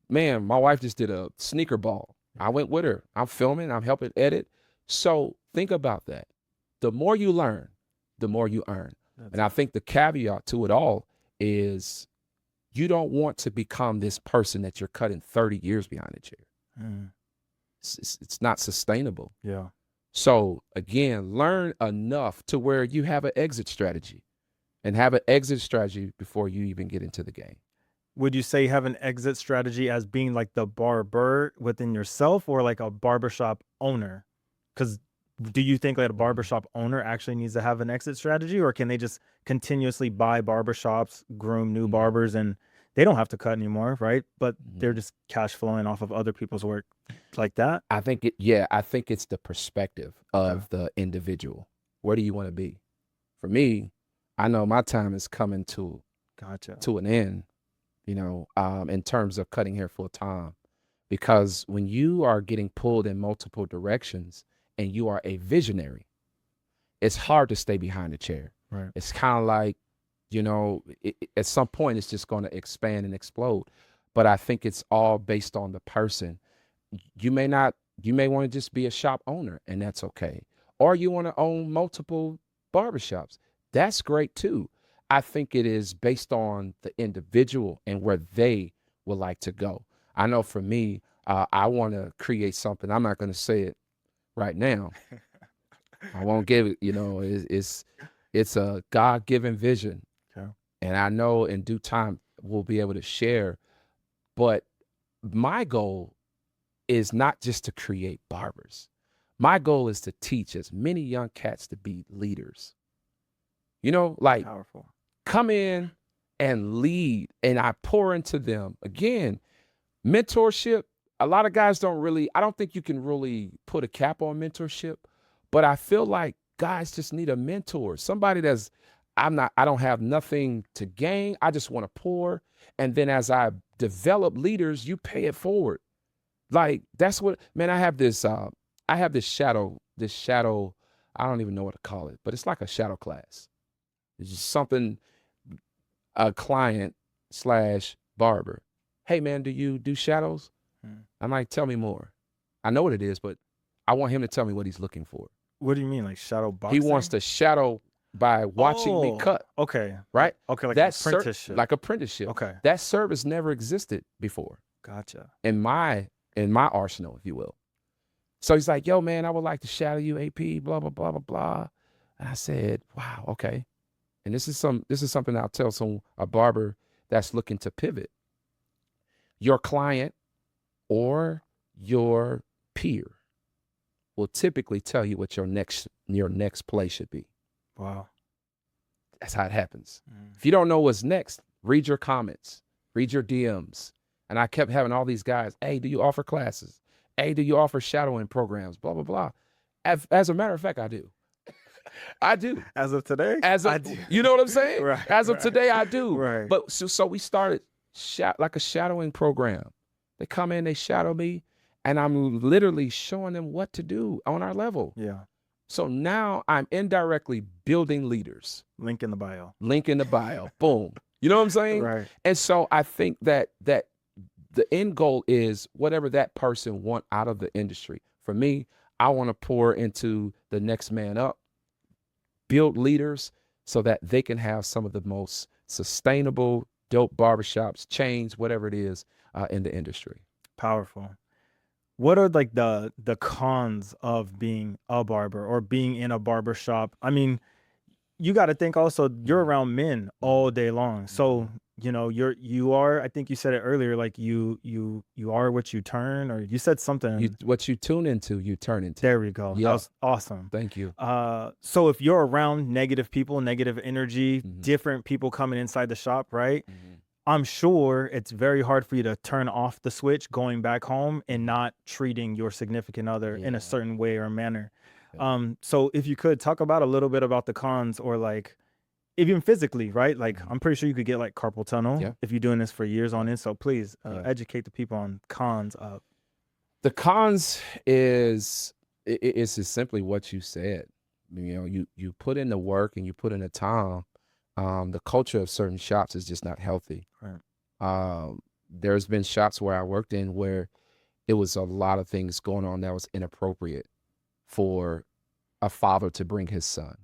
Man, my wife just did a sneaker ball. I went with her. I'm filming. I'm helping edit. So think about that. The more you learn, the more you earn. And I think the caveat to it all is you don't want to become this person that you're cutting 30 years behind the chair. It's not sustainable. Yeah. So again, learn enough to where you have an exit strategy, and have an exit strategy before you even get into the game. Would you say have an exit strategy as being like the barber within yourself or like a barbershop owner? Because do you think like a barbershop owner actually needs to have an exit strategy, or can they just continuously buy barbershops, groom new barbers, and they don't have to cut anymore, right? But they're just cash flowing off of other people's work like that? I think it's the perspective of the individual. Where do you want to be? For me, I know my time is coming to an end, in terms of cutting hair full time, because when you are getting pulled in multiple directions and you are a visionary, it's hard to stay behind the chair. Right. It's kind of like, at some point it's just going to expand and explode. But I think it's all based on the person. You may want to just be a shop owner, and that's okay. Or you want to own multiple barbershops. That's great too. I think it is based on the individual and where they would like to go. I know for me, I want to create something. I'm not going to say it right now. I won't give it, it's a God-given vision. Okay. And I know in due time we'll be able to share. But my goal is not just to create barbers. My goal is to teach as many young cats to be leaders. Like Powerful. Come in and lead, and I pour into them. Again, mentorship, a lot of guys I don't think you can really put a cap on mentorship, but I feel like guys just need a mentor, somebody I don't have nothing to gain. I just want to pour. And then as I develop leaders, you pay it forward. Like that's what, man, I have this shadow, I don't even know what to call it, but it's like a shadow class. It's just something, a client / barber. Hey man, do you do shadows? I'm like, tell me more. I know what it is, but I want him to tell me what he's looking for. What do you mean, like shadow boxing? He wants to shadow by watching me cut. Okay. Right? Okay, like that's apprenticeship. Like apprenticeship. Okay. That service never existed before. Gotcha. In my arsenal, if you will. So he's like, yo, man, I would like to shadow you, AP, blah, blah, blah, blah, blah. And I said, wow, okay. And this is something I'll tell a barber that's looking to pivot. Your client or your peer will typically tell you what your next play should be. Wow. That's how it happens. If you don't know what's next, read your comments, read your DMs. And I kept having all these guys, hey, do you offer classes? Hey, do you offer shadowing programs? Blah, blah, blah. As a matter of fact, I do. I do. As of today? I do. You know what I'm saying? Right. As of today, I do. Right. But so we started like a shadowing program. They come in, they shadow me, and I'm literally showing them what to do on our level. Yeah. So now I'm indirectly building leaders. Link in the bio. Boom. You know what I'm saying? Right. And so I think that the end goal is whatever that person want out of the industry. For me, I want to pour into the next man up, build leaders so that they can have some of the most sustainable, dope barbershops, chains, whatever it is in the industry. Powerful. What are like the cons of being a barber or being in a barbershop? I mean, you got to think also you're around men all day long. So, you know, you are, I think you said it earlier, like you are what you turn, or you said something. What you tune into, you turn into. There we go. Yep. That was awesome. Thank you. So if you're around negative people, negative energy, different people coming inside the shop, right? I'm sure it's very hard for you to turn off the switch going back home and not treating your significant other in a certain way or manner. So if you could talk about a little bit about the cons, or like even physically, right? Like I'm pretty sure you could get like carpal tunnel if you're doing this for years on end. So please educate the people on cons of. The cons is just simply what you said. You know, you put in the work and you put in the time. The culture of certain shops is just not healthy. Right. There's been shops where I worked in where it was a lot of things going on that was inappropriate for a father to bring his son.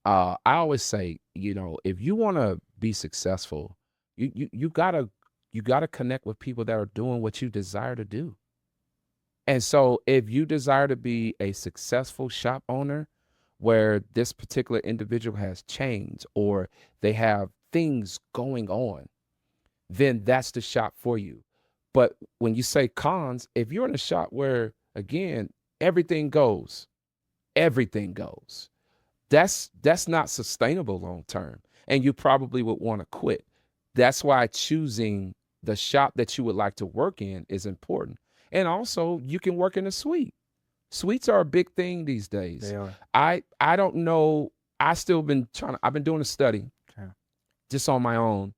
I always say, you know, if you want to be successful, you gotta connect with people that are doing what you desire to do. And so if you desire to be a successful shop owner, where this particular individual has chains or they have things going on, then that's the shop for you. But when you say cons, if you're in a shop where, again, everything goes, that's not sustainable long term. And you probably would want to quit. That's why choosing the shop that you would like to work in is important. And also, you can work in a suite. Suites are a big thing these days. They are. I don't know. I've been doing a study just on my own.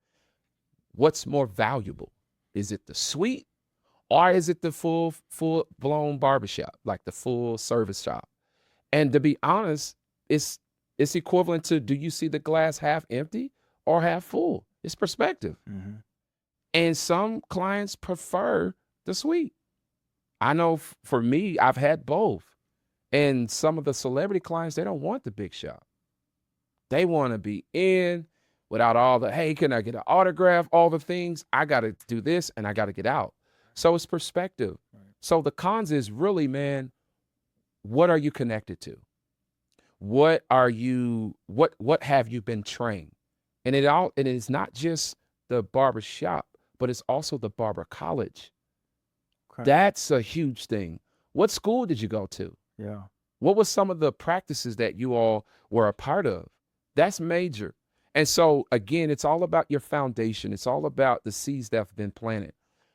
What's more valuable? Is it the suite or is it the full blown barbershop, like the full service shop? And to be honest, it's equivalent to, do you see the glass half empty or half full? It's perspective. And some clients prefer the suite. I know for me, I've had both. And some of the celebrity clients, they don't want the big shop. They want to be in without all the, hey, can I get an autograph? All the things. I got to do this and I got to get out. So it's perspective. Right. So the cons is really, man, what are you connected to? What have you been trained? And it is not just the barber shop, but it's also the barber college. That's a huge thing. What school did you go to? Yeah. What was some of the practices that you all were a part of? That's major. And so again, it's all about your foundation. It's all about the seeds that have been planted.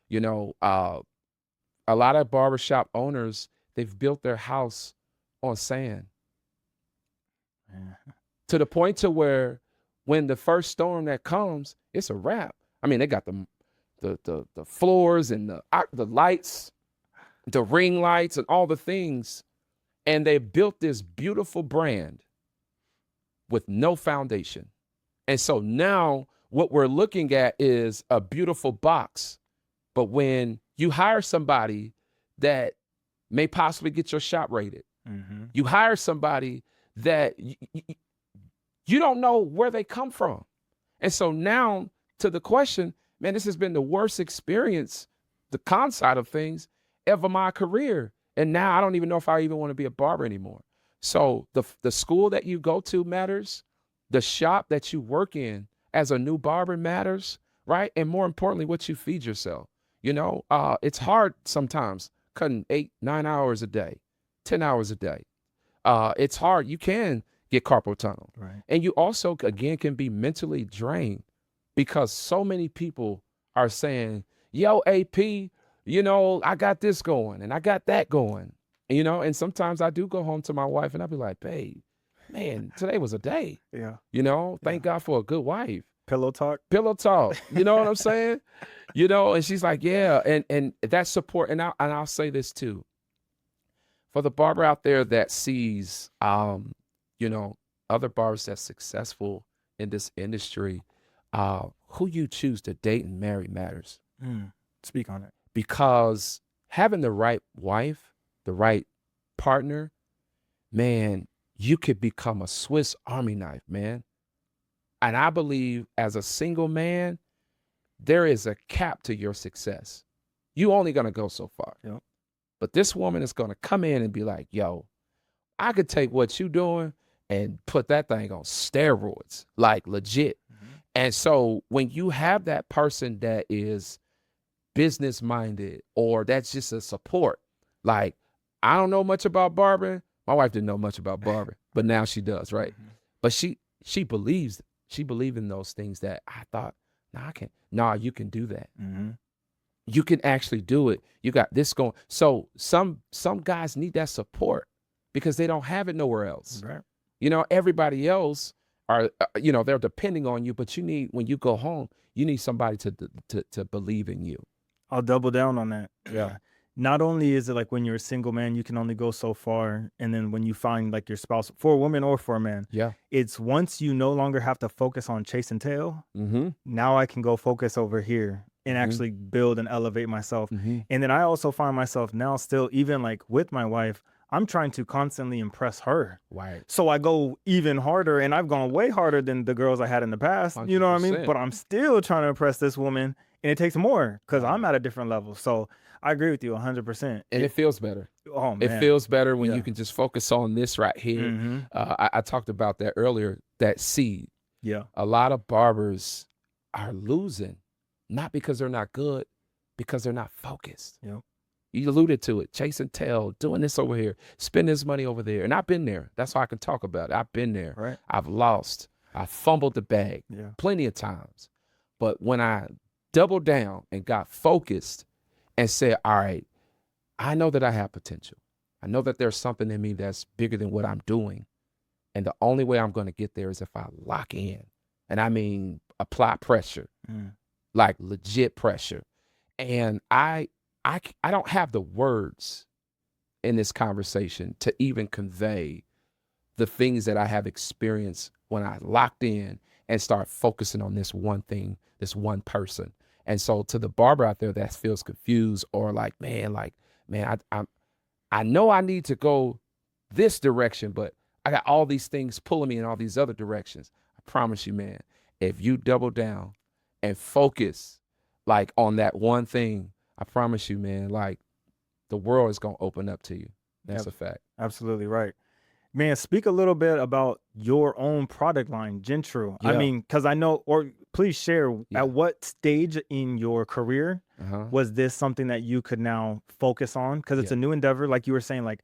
You know, a lot of barbershop owners, they've built their house on sand to the point to where when the first storm that comes, it's a wrap. I mean, they got the floors and the lights, the ring lights and all the things. And they built this beautiful brand with no foundation. And so now what we're looking at is a beautiful box. But when you hire somebody that may possibly get your shop rated, you hire somebody that you don't know where they come from. And so now to the question, man, this has been the worst experience, the con side of things, ever my career. And now I don't even know if I even want to be a barber anymore. So the school that you go to matters. The shop that you work in as a new barber matters, right? And more importantly, what you feed yourself. You know, it's hard sometimes cutting 8, 9 hours a day, 10 hours a day. It's hard. You can get carpal tunnel. Right. And you also, again, can be mentally drained because so many people are saying, yo, AP, you know, I got this going and I got that going, you know, and sometimes I do go home to my wife and I'll be like, babe, man, today was a day. Yeah. You know, thank God for a good wife. Pillow talk. Pillow talk. You know what I'm saying? You know, and she's like, yeah. And that support. And I'll say this too. For the barber out there that sees, you know, other barbers that's successful in this industry, who you choose to date and marry matters. Speak on it. Because having the right wife, the right partner, man, you could become a Swiss Army knife, man. And I believe as a single man, there is a cap to your success. You only going to go so far. Yep. But this woman is going to come in and be like, yo, I could take what you doing and put that thing on steroids, like legit. And so when you have that person that is business minded or that's just a support, like, I don't know much about barbering. My wife didn't know much about barbering, but now she does, right? But she believes in those things that I thought, you can do that. You can actually do it. You got this going. So some guys need that support because they don't have it nowhere else. Right. You know, everybody else are, you know, they're depending on you, but you need, when you go home, you need somebody to believe in you. I'll double down on that. Yeah. Not only is it like when you're a single man, you can only go so far. And then when you find like your spouse, for a woman or for a man, it's once you no longer have to focus on chasing tail, now I can go focus over here and actually build and elevate myself. And then I also find myself now still, even like with my wife, I'm trying to constantly impress her. Right. So I go even harder, and I've gone way harder than the girls I had in the past. 100%. You know what I mean? But I'm still trying to impress this woman, and it takes more because I'm at a different level. So I agree with you 100%. And it feels better. Oh, man. It feels better when you can just focus on this right here. I talked about that earlier, that seed. Yeah. A lot of barbers are losing, not because they're not good, because they're not focused. Yep. You alluded to it, chasing tail, doing this over here, spend this money over there. And I've been there. That's why I can talk about it. I've been there. Right. I've lost. I fumbled the bag plenty of times. But when I doubled down and got focused and said, all right, I know that I have potential. I know that there's something in me that's bigger than what I'm doing. And the only way I'm going to get there is if I lock in. And I mean, apply pressure, like legit pressure. And I don't have the words in this conversation to even convey the things that I have experienced when I locked in and start focusing on this one thing, this one person. And so to the barber out there that feels confused or like, man, I know I need to go this direction, but I got all these things pulling me in all these other directions. I promise you, man, if you double down and focus like on that one thing, I promise you, man, like the world is going to open up to you. That's a fact. Absolutely right. Man, speak a little bit about your own product line, Gentru. I mean, because I know, or please share at what stage in your career was this something that you could now focus on? Because it's a new endeavor. Like you were saying, like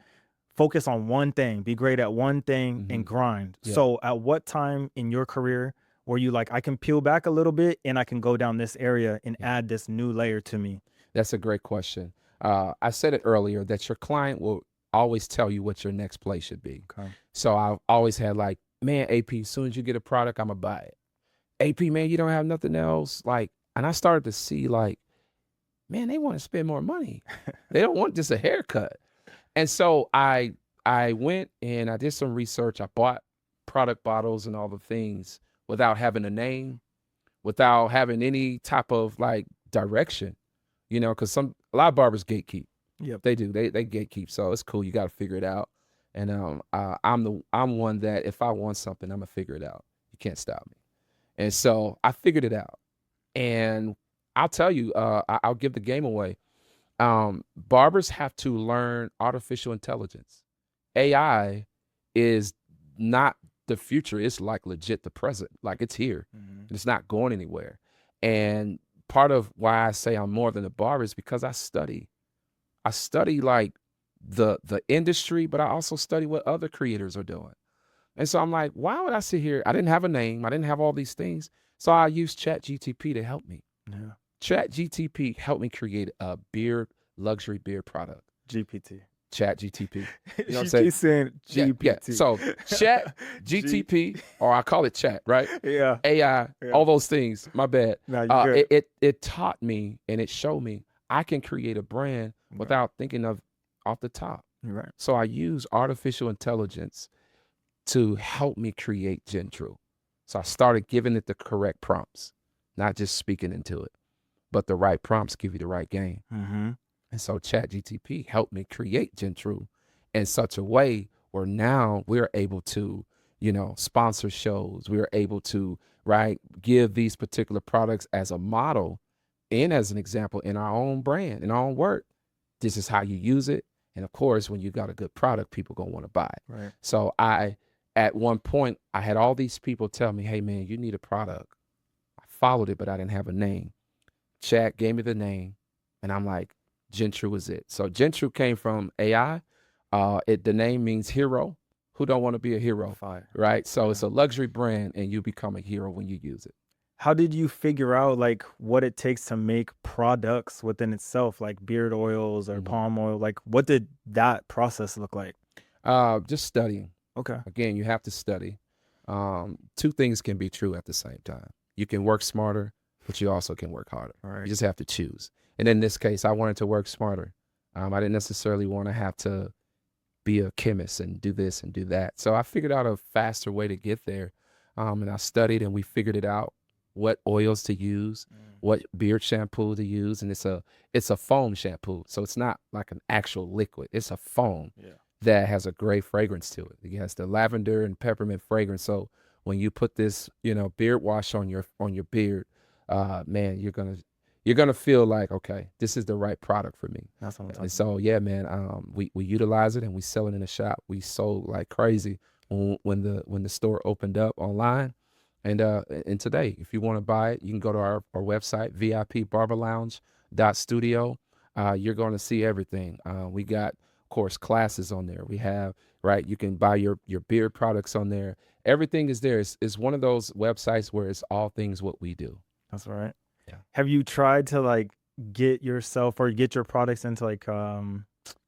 focus on one thing, be great at one thing and grind. So at what time in your career were you like, I can peel back a little bit and I can go down this area and add this new layer to me? That's a great question. I said it earlier that your client will always tell you what your next play should be. Okay. So I've always had like, man, AP, as soon as you get a product, I'm gonna buy it. AP, man, you don't have nothing else. Like, and I started to see like, man, they want to spend more money. They don't want just a haircut. And so I went and I did some research. I bought product bottles and all the things without having a name, without having any type of like direction, because a lot of barbers gatekeep. Yep. They do. They gatekeep. So it's cool. You got to figure it out. And I'm one that if I want something, I'm gonna figure it out. You can't stop me. And so I figured it out. And I'll tell you, I'll give the game away. Barbers have to learn artificial intelligence. AI is not the future. It's like legit the present. Like it's here. Mm-hmm. It's not going anywhere. And part of why I say I'm more than a barber is because I study like the industry, but I also study what other creators are doing. And so I'm like, why would I sit here? I didn't have a name. I didn't have all these things. So I used ChatGTP to help me. Yeah. ChatGTP helped me create a luxury beard product. GPT. ChatGTP. You know what I'm She's saying? saying GPT. Yeah. So ChatGTP, or I call it chat, right? Yeah. AI, Yeah. all those things. My bad. No, you're good. It taught me and it showed me I can create a brand without thinking of off the top. You're right. So I use artificial intelligence to help me create Gentru. So I started giving it the correct prompts, not just speaking into it, but the right prompts give you the right game. Mm-hmm. And so ChatGTP helped me create Gentru in such a way where now we're able to, sponsor shows. We're able to, give these particular products as a model and as an example in our own brand, in our own work. This is how you use it. And of course, when you got a good product, people gonna want to buy it. Right. So at one point, I had all these people tell me, hey man, you need a product. I followed it, but I didn't have a name. Chat gave me the name and I'm like, Gentru is it. So Gentru came from AI. The name means hero. Who don't want to be a hero? Fire. Right? So it's a luxury brand and you become a hero when you use it. How did you figure out like what it takes to make products within itself, like beard oils or palm oil? Like what did that process look like? Just studying. Okay. Again, you have to study. Two things can be true at the same time. You can work smarter, but you also can work harder. All right. You just have to choose. And in this case, I wanted to work smarter. I didn't necessarily want to have to be a chemist and do this and do that. So I figured out a faster way to get there. And I studied and we figured it out, what oils to use, what beard shampoo to use. And it's a foam shampoo. So it's not like an actual liquid. It's a foam that has a great fragrance to it. It has the lavender and peppermint fragrance. So when you put this, beard wash on your beard, man, you're gonna feel like, okay, this is the right product for me. That's what I'm talking And so yeah, man, we utilize it and we sell it in the shop. We sold like crazy when the store opened up online. And today, if you want to buy it, you can go to our website, vipbarberlounge.studio. You're going to see everything. We got, of course, classes on there. We have, you can buy your beard products on there. Everything is there. It's one of those websites where it's all things what we do. That's right. Yeah. Have you tried to like get yourself or get your products into like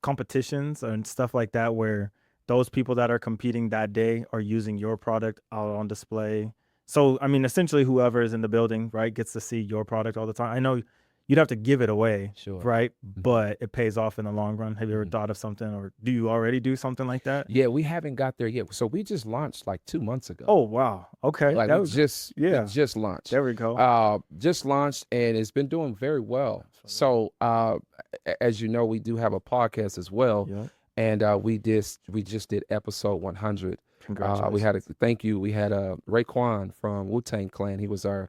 competitions and stuff like that where those people that are competing that day are using your product out on display? So, I mean, essentially whoever is in the building, gets to see your product all the time. I know you'd have to give it away, Sure. right? But it pays off in the long run. Have you ever thought of something, or do you already do something like that? Yeah, we haven't got there yet. So we just launched like 2 months ago. Oh, wow. Okay. Like that we was just launched. There we go. Just launched and it's been doing very well. So as you know, we do have a podcast as well. Yeah. And we just did episode 100. Congratulations. We had thank you. We had Raekwon from Wu-Tang Clan. He was our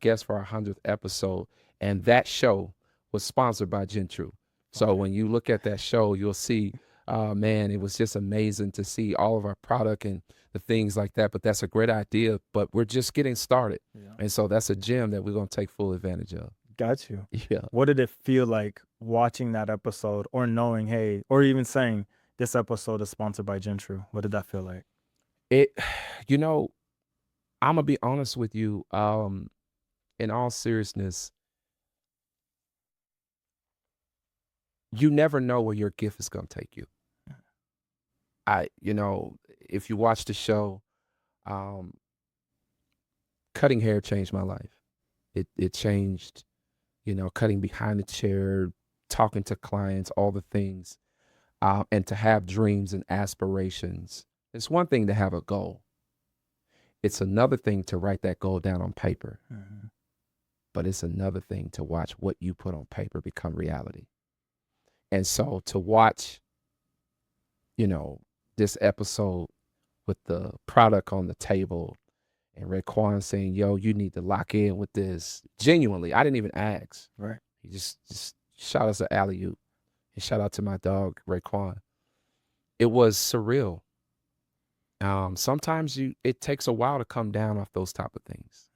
guest for our 100th episode, and that show was sponsored by Gentru. So when you look at that show, you'll see, man, it was just amazing to see all of our product and the things like that. But that's a great idea. But we're just getting started, and so that's a gem that we're gonna take full advantage of. Got you. Yeah. What did it feel like watching that episode, or knowing, hey, or even saying this episode is sponsored by Gentru? What did that feel like? I'm gonna be honest with you. In all seriousness, you never know where your gift is gonna take you. If you watch the show, um, cutting hair changed my life. It changed, cutting behind the chair, talking to clients, all the things, and to have dreams and aspirations. It's one thing to have a goal. It's another thing to write that goal down on paper, but it's another thing to watch what you put on paper become reality. And so to watch, this episode with the product on the table and Raekwon saying, yo, you need to lock in with this. Genuinely, I didn't even ask. Right. He just shout out to alley-oop and shout out to my dog, Raekwon. It was surreal. Sometimes it takes a while to come down off those type of things.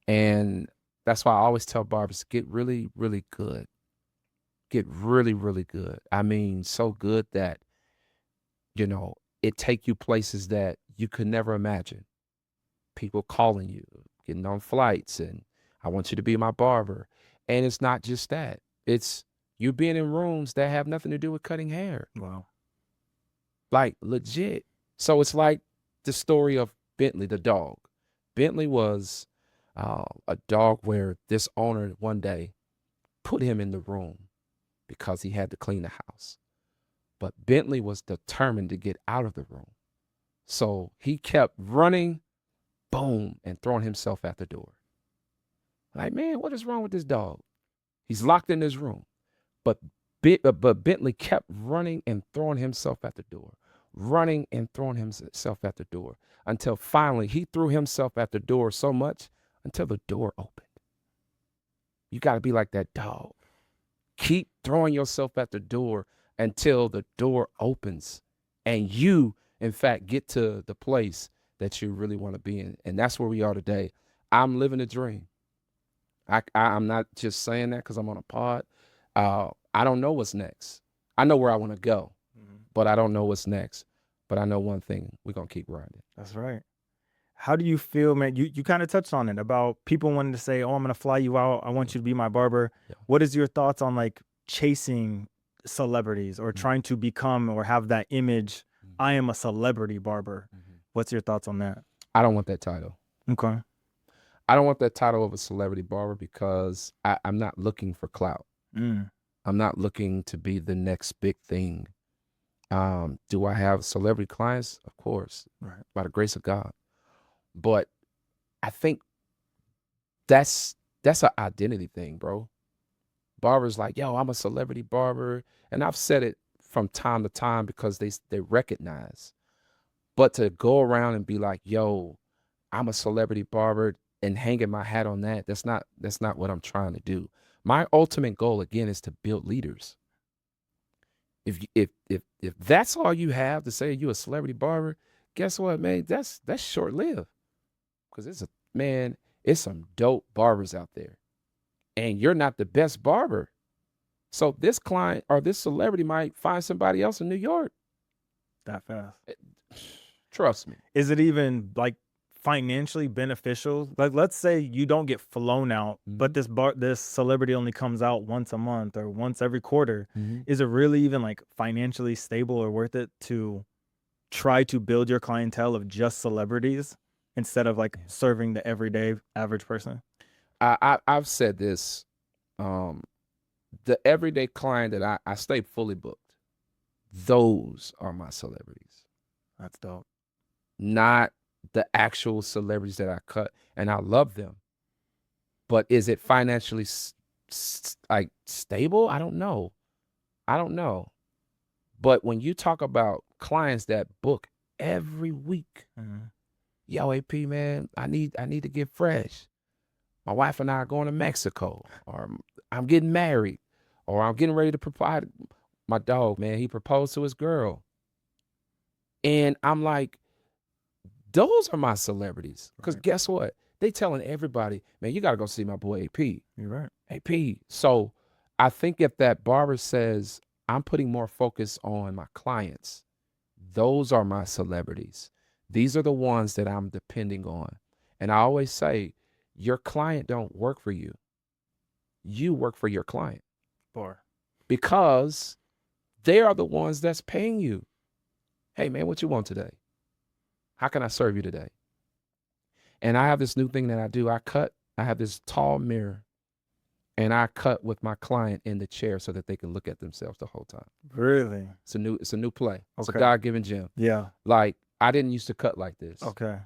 And that's why I always tell barbers, get really, really good. Get really, really good. I mean, so good that, it take you places that you could never imagine. People calling you, getting on flights, and I want you to be my barber. And it's not just that. It's you being in rooms that have nothing to do with cutting hair. Wow. Like legit. So it's like the story of Bentley, the dog. Bentley was a dog where this owner one day put him in the room because he had to clean the house. But Bentley was determined to get out of the room. So he kept running, boom, and throwing himself at the door. Like, man, what is wrong with this dog? He's locked in his room. But Bentley kept running and throwing himself at the door, running and throwing himself at the door until finally he threw himself at the door so much until the door opened. You got to be like that dog. Keep throwing yourself at the door until the door opens and you, in fact, get to the place that you really want to be in. And that's where we are today. I'm living a dream. I'm not just saying that because I'm on a pod. I don't know what's next. I know where I want to go, but I don't know what's next. But I know one thing, we're going to keep grinding. That's right. How do you feel, man? You kind of touched on it about people wanting to say, oh, I'm going to fly you out. I want you to be my barber. Yeah. What is your thoughts on like chasing celebrities or trying to become or have that image? I am a celebrity barber. What's your thoughts on that? I don't want that title. Okay. I don't want that title of a celebrity barber because I'm not looking for clout. I'm not looking to be the next big thing. Do I have celebrity clients? Of course, right, by the grace of God. But I think that's an identity thing, bro. Barbers like, yo, I'm a celebrity barber. And I've said it from time to time because they recognize. But to go around and be like, yo, I'm a celebrity barber and hanging my hat on that's not what I'm trying to do. My ultimate goal, again, is to build leaders. If that's all you have to say you're a celebrity barber, guess what, man? That's short-lived. Because it's some dope barbers out there. And you're not the best barber. So this client or this celebrity might find somebody else in New York. That fast. Trust me. Is it even like financially beneficial? Like, let's say you don't get flown out, but this celebrity only comes out once a month or once every quarter. Is it really even like financially stable or worth it to try to build your clientele of just celebrities instead of like serving the everyday average person? I've said this. The everyday client that I stay fully booked, those are my celebrities. That's dope. Not the actual celebrities that I cut, and I love them. But is it financially like stable? I don't know. But when you talk about clients that book every week, yo, AP, man, I need to get fresh. My wife and I are going to Mexico, or I'm getting married, or I'm getting ready to propose. My dog, man, he proposed to his girl. And I'm like, those are my celebrities. Because guess what? They telling everybody, man, you got to go see my boy AP. You're right. AP. So I think if that barber says, I'm putting more focus on my clients, those are my celebrities. These are the ones that I'm depending on. And I always say, your client don't work for you. You work for your client because they are the ones that's paying you. Hey man, what you want today? How can I serve you today? And I have this new thing that I do. I have this tall mirror and I cut with my client in the chair so that they can look at themselves the whole time. Really? It's a new play. It's a Okay. God-given gem. Yeah. Like, I didn't used to cut like this. Okay.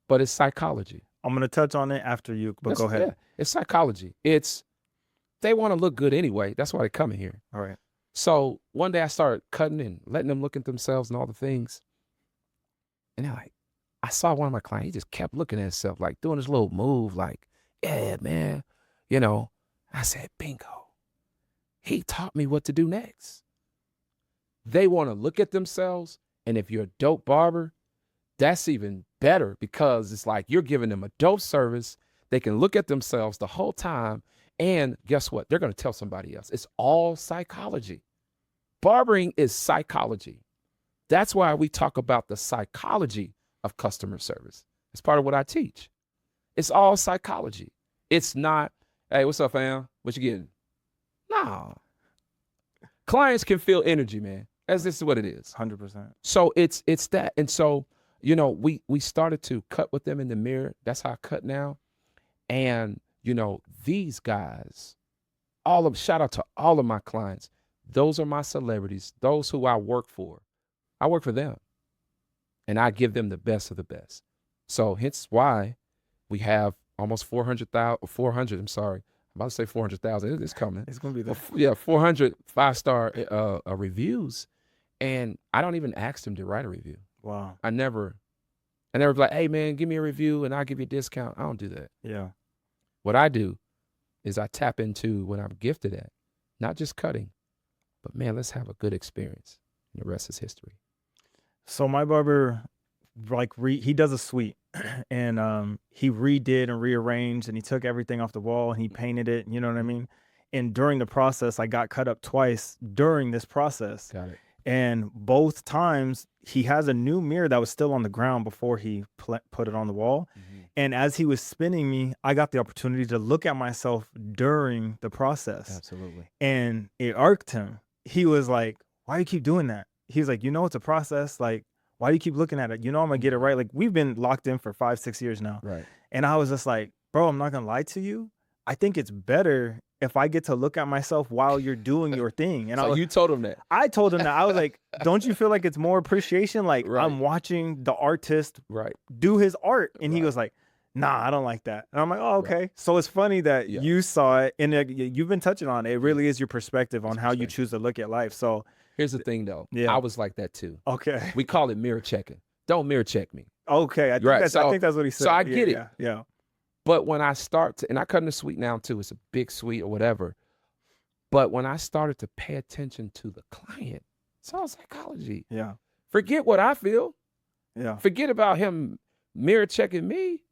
But it's psychology. I'm going to touch on it after you, but go ahead. Yeah, it's psychology. They want to look good anyway. That's why they come in here. All right. So one day I started cutting and letting them look at themselves and all the things. And they're like, I saw one of my clients, he just kept looking at himself, like doing this little move, like, yeah, man, you know. I said, bingo. He taught me what to do next. They want to look at themselves. And if you're a dope barber, that's even better because it's like you're giving them a dope service. They can look at themselves the whole time. And guess what? They're going to tell somebody else. It's all psychology. Barbering is psychology. That's why we talk about the psychology of customer service. It's part of what I teach. It's all psychology. It's not, hey, what's up, fam? What you getting? No. Clients can feel energy, man. This is what it is. 100%. So it's that. And so, you know, we started to cut with them in the mirror. That's how I cut now. And, you know, these guys, shout out to all of my clients. Those are my celebrities. Those who I work for. I work for them. And I give them the best of the best. So hence why we have almost 400,000, I'm sorry. I'm about to say 400,000. It's coming. It's going to be there. Yeah, 400 5-star reviews. And I don't even ask them to write a review. Wow. I never be like, hey man, give me a review and I'll give you a discount. I don't do that. Yeah. What I do is I tap into what I'm gifted at, not just cutting, but man, let's have a good experience. And the rest is history. So my barber, like, he does a suite and he redid and rearranged and he took everything off the wall and he painted it. You know what I mean? And during the process, I got cut up twice during this process. Got it. And both times he has a new mirror that was still on the ground before he put it on the wall. Mm-hmm. And as he was spinning me, I got the opportunity to look at myself during the process. Absolutely. And it irked him. He was like, why do you keep doing that? He was like, you know, it's a process. Like, why do you keep looking at it? You know, I'm going to get it right. Like, we've been locked in for 5-6 years now. Right. And I was just like, bro, I'm not going to lie to you. I think it's better if I get to look at myself while you're doing your thing. And so you told him that? I told him that. I was like, don't you feel like it's more appreciation? Like, right. I'm watching the artist do his art. And he was like, nah, I don't like that. And I'm like, oh, okay. Right. So it's funny that you saw it and you've been touching on it. It really is your perspective on how you choose to look at life. So here's the thing though. Yeah. I was like that too. Okay. We call it mirror checking. Don't mirror check me. Okay. I think that's what he said. So I get it. Yeah. But when I start to, and I cut in the suite now too, it's a big suite or whatever. But when I started to pay attention to the client, it's all psychology. Yeah. Forget what I feel. Yeah. Forget about him mirror checking me.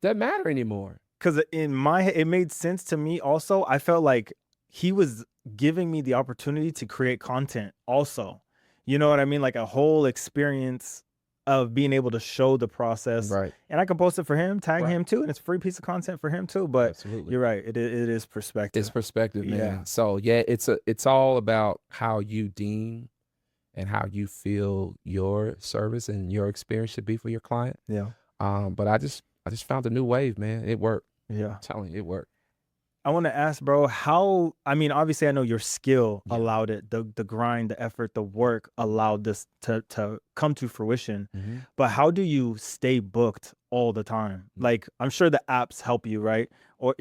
Doesn't matter anymore. Because in my head, it made sense to me also. I felt like he was giving me the opportunity to create content also. You know what I mean? Like a whole experience of being able to show the process. Right. And I can post it for him, tag him too. And it's a free piece of content for him too. But absolutely, you're right. It is perspective. It's perspective, man. Yeah. So yeah, it's all about how you deem and how you feel your service and your experience should be for your client. Yeah. But I just found a new wave, man. It worked. Yeah. I'm telling you, it worked. I want to ask, bro, obviously I know your skill allowed it, the grind, the effort, the work allowed this to come to fruition. Mm-hmm. But how do you stay booked all the time? Mm-hmm. Like, I'm sure the apps help you, right? Or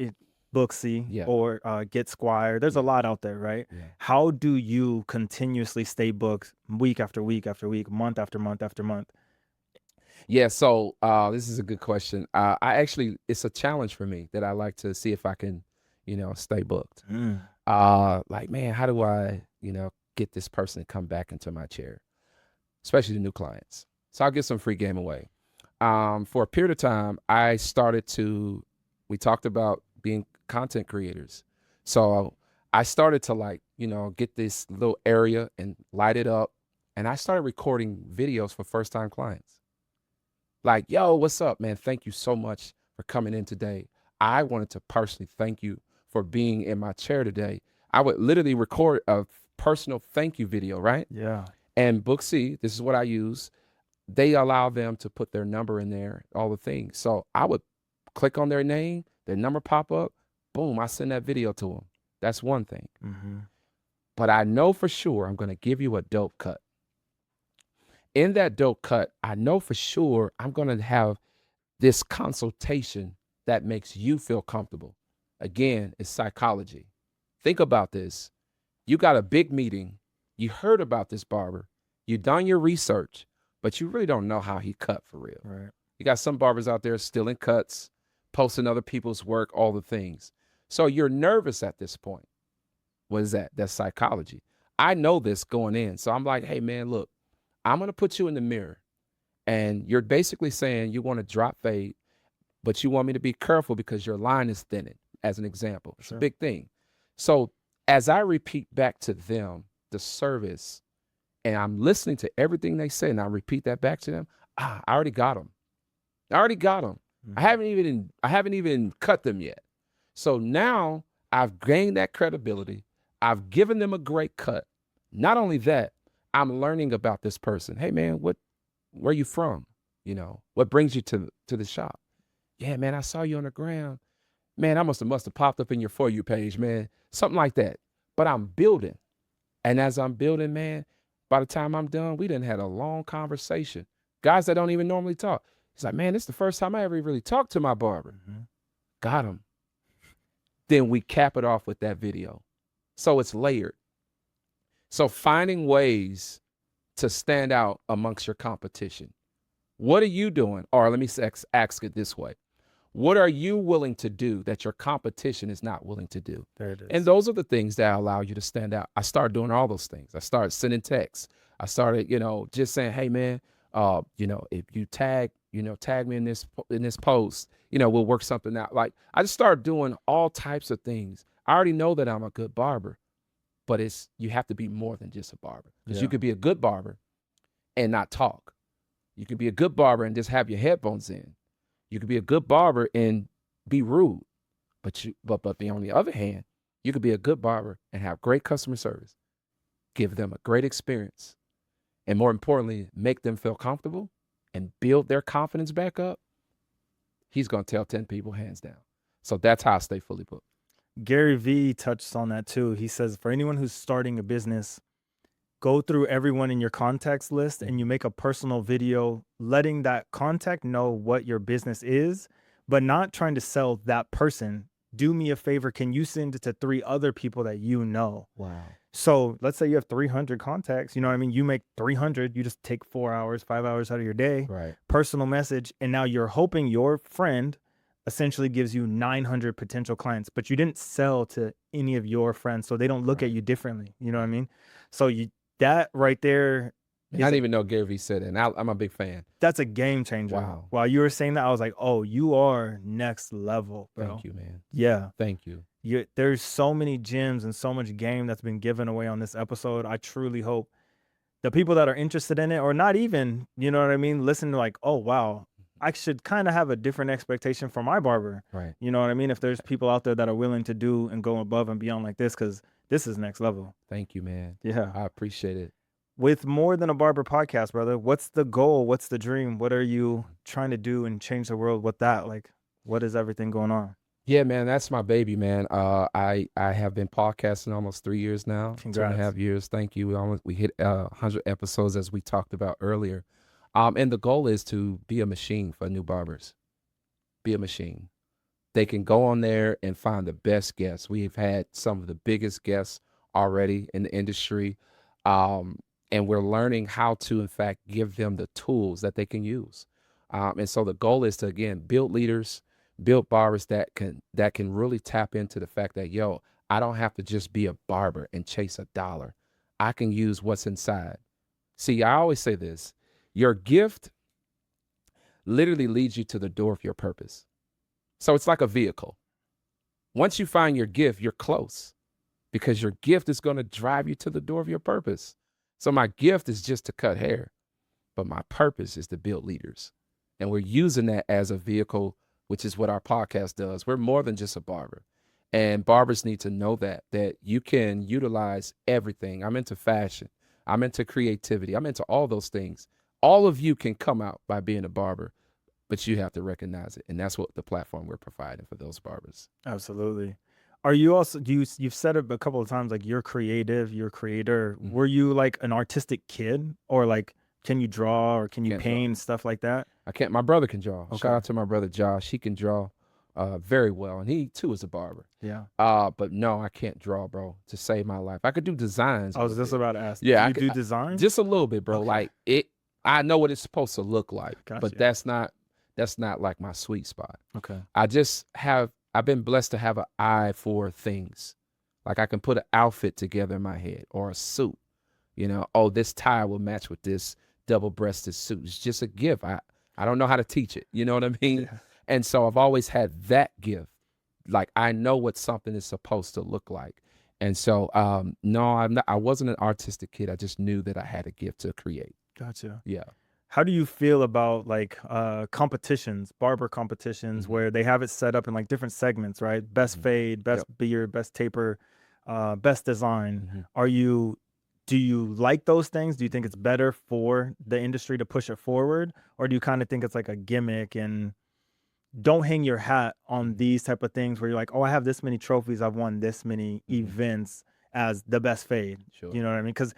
Booksy or Get Squire. There's a lot out there, right? Yeah. How do you continuously stay booked week after week after week, month after month after month? Yeah, so this is a good question. It's a challenge for me that I like to see if I can, stay booked. Like, man, how do I, get this person to come back into my chair, especially the new clients? So I'll give some free game away. For a period of time, we talked about being content creators. So I started to get this little area and light it up. And I started recording videos for first-time clients. Like, yo, what's up, man? Thank you so much for coming in today. I wanted to personally thank you for being in my chair today. I would literally record a personal thank you video, right? Yeah. And Booksy, this is what I use. They allow them to put their number in there, all the things. So I would click on their name, their number pop up, boom, I send that video to them. That's one thing. Mm-hmm. But I know for sure I'm going to give you a dope cut. In that dope cut, I know for sure I'm going to have this consultation that makes you feel comfortable. Again, it's psychology. Think about this. You got a big meeting. You heard about this barber. You done your research, but you really don't know how he cut for real. Right. You got some barbers out there stealing cuts, posting other people's work, all the things. So you're nervous at this point. What is that? That's psychology. I know this going in. So I'm like, hey, man, look, I'm going to put you in the mirror. And you're basically saying you want to drop fade, but you want me to be careful because your line is thinning, as an example. It's a big thing. So as I repeat back to them the service, and I'm listening to everything they say, and I repeat that back to them, I already got them. Mm-hmm. I haven't even cut them yet. So now I've gained that credibility. I've given them a great cut. Not only that, I'm learning about this person. Hey man, where are you from? You know, what brings you to the shop? Yeah, man, I saw you on the ground. Man, I must have popped up in your For You page, man. Something like that. But I'm building. And as I'm building, man, by the time I'm done, we done had a long conversation. Guys that don't even normally talk. He's like, man, this is the first time I ever really talked to my barber. Mm-hmm. Got him. Then we cap it off with that video. So it's layered. So finding ways to stand out amongst your competition. What are you doing? Or let me ask it this way. What are you willing to do that your competition is not willing to do? There it is. And those are the things that allow you to stand out. I started doing all those things. I started sending texts. I started, just saying, hey man, if you tag me in this post, we'll work something out. Like I just started doing all types of things. I already know that I'm a good barber, but you have to be more than just a barber. Because you could be a good barber and not talk. You could be a good barber and just have your headphones in. You could be a good barber and be rude. But on the other hand, you could be a good barber and have great customer service. Give them a great experience. And more importantly, make them feel comfortable and build their confidence back up. He's going to tell 10 people hands down. So that's how I stay fully booked. Gary Vee touched on that too. He says, for anyone who's starting a business, go through everyone in your contacts list and you make a personal video letting that contact know what your business is, but not trying to sell that person. Do me a favor. Can you send it to 3 other people that you know? Wow. So let's say you have 300 contacts. You know what I mean? You make 300. You just take 4 hours, 5 hours out of your day. Right. Personal message. And now you're hoping your friend essentially gives you 900 potential clients, but you didn't sell to any of your friends. So they don't look at you differently. You know what I mean? So that right there. I didn't even know Gary Vee said it, and I'm a big fan. That's a game changer. Wow. While you were saying that, I was like, oh, you are next level, bro. Thank you, man. Yeah. Thank you. There's so many gems and so much game that's been given away on this episode. I truly hope the people that are interested in it, or not even, you know what I mean, listen to like, oh, wow, I should kind of have a different expectation for my barber. Right. You know what I mean? If there's people out there that are willing to do and go above and beyond like this, because this is next level. Thank you, man. Yeah. I appreciate it. With More Than a Barber podcast, brother, what's the goal? What's the dream? What are you trying to do and change the world with that? Like, what is everything going on? Yeah, man, that's my baby, man. I have been podcasting almost 3 years now. Congrats. 2.5 years. Thank you. We hit 100 episodes as we talked about earlier. And the goal is to be a machine for new barbers. Be a machine. They can go on there and find the best guests. We've had some of the biggest guests already in the industry. And we're learning how to, in fact, give them the tools that they can use. And so the goal is to, again, build leaders, build barbers that can really tap into the fact that, yo, I don't have to just be a barber and chase a dollar. I can use what's inside. See, I always say this. Your gift literally leads you to the door of your purpose. So it's like a vehicle. Once you find your gift, you're close because your gift is going to drive you to the door of your purpose. So my gift is just to cut hair, but my purpose is to build leaders. And we're using that as a vehicle, which is what our podcast does. We're more than just a barber. And barbers need to know that you can utilize everything. I'm into fashion. I'm into creativity. I'm into all those things. All of you can come out by being a barber, but you have to recognize it. And that's what the platform we're providing for those barbers. Absolutely. Are you also, you've said it a couple of times, like you're creative, you're a creator. Mhm. Were you like an artistic kid, or like, can you draw or can you Can't draw. paint, stuff like that? I can't. My brother can draw. Okay. Shout out to my brother Josh. He can draw very well, and he too is a barber. Yeah. But no, I can't draw, bro. To save my life, I could do designs. I was just about to ask. Yeah, do you do design? Just a little bit, bro. Okay. Like it. I know what it's supposed to look like, Gotcha. but that's not like my sweet spot. Okay. I've been blessed to have an eye for things. Like I can put an outfit together in my head, or a suit. You know, oh, this tie will match with this double-breasted suit. It's just a gift. I don't know how to teach it. You know what I mean? Yeah. And so I've always had that gift. Like I know what something is supposed to look like. And so no, I wasn't an artistic kid. I just knew that I had a gift to create. Gotcha. Yeah. How do you feel about like competitions, barber competitions, Mhm. where they have it set up in like different segments, right? Best Mhm. fade, best beard, best taper, best design. Mhm. Do you like those things? Do you think it's better for the industry to push it forward? Or do you kind of think it's like a gimmick, and don't hang your hat on these type of things where you're like, oh, I have this many trophies, I've won this many Mhm. events as the best fade. Sure. You know what I mean? Because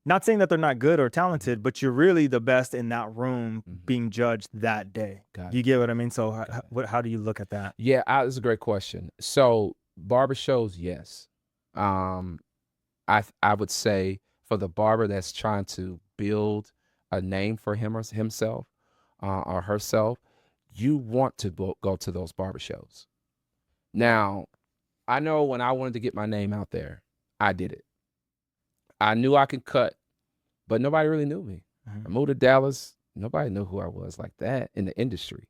not saying that they're not good or talented, but you're really the best in that room Mhm. being judged that day. Got You it. get what I mean? So Got how do you look at that? Yeah, that's a great question. So barber shows, yes. I would say for the barber that's trying to build a name for him or himself or herself, you want to go to those barber shows. Now, I know when I wanted to get my name out there, I did it. I knew I could cut, but nobody really knew me. Mhm. I moved to Dallas. Nobody knew who I was like that in the industry.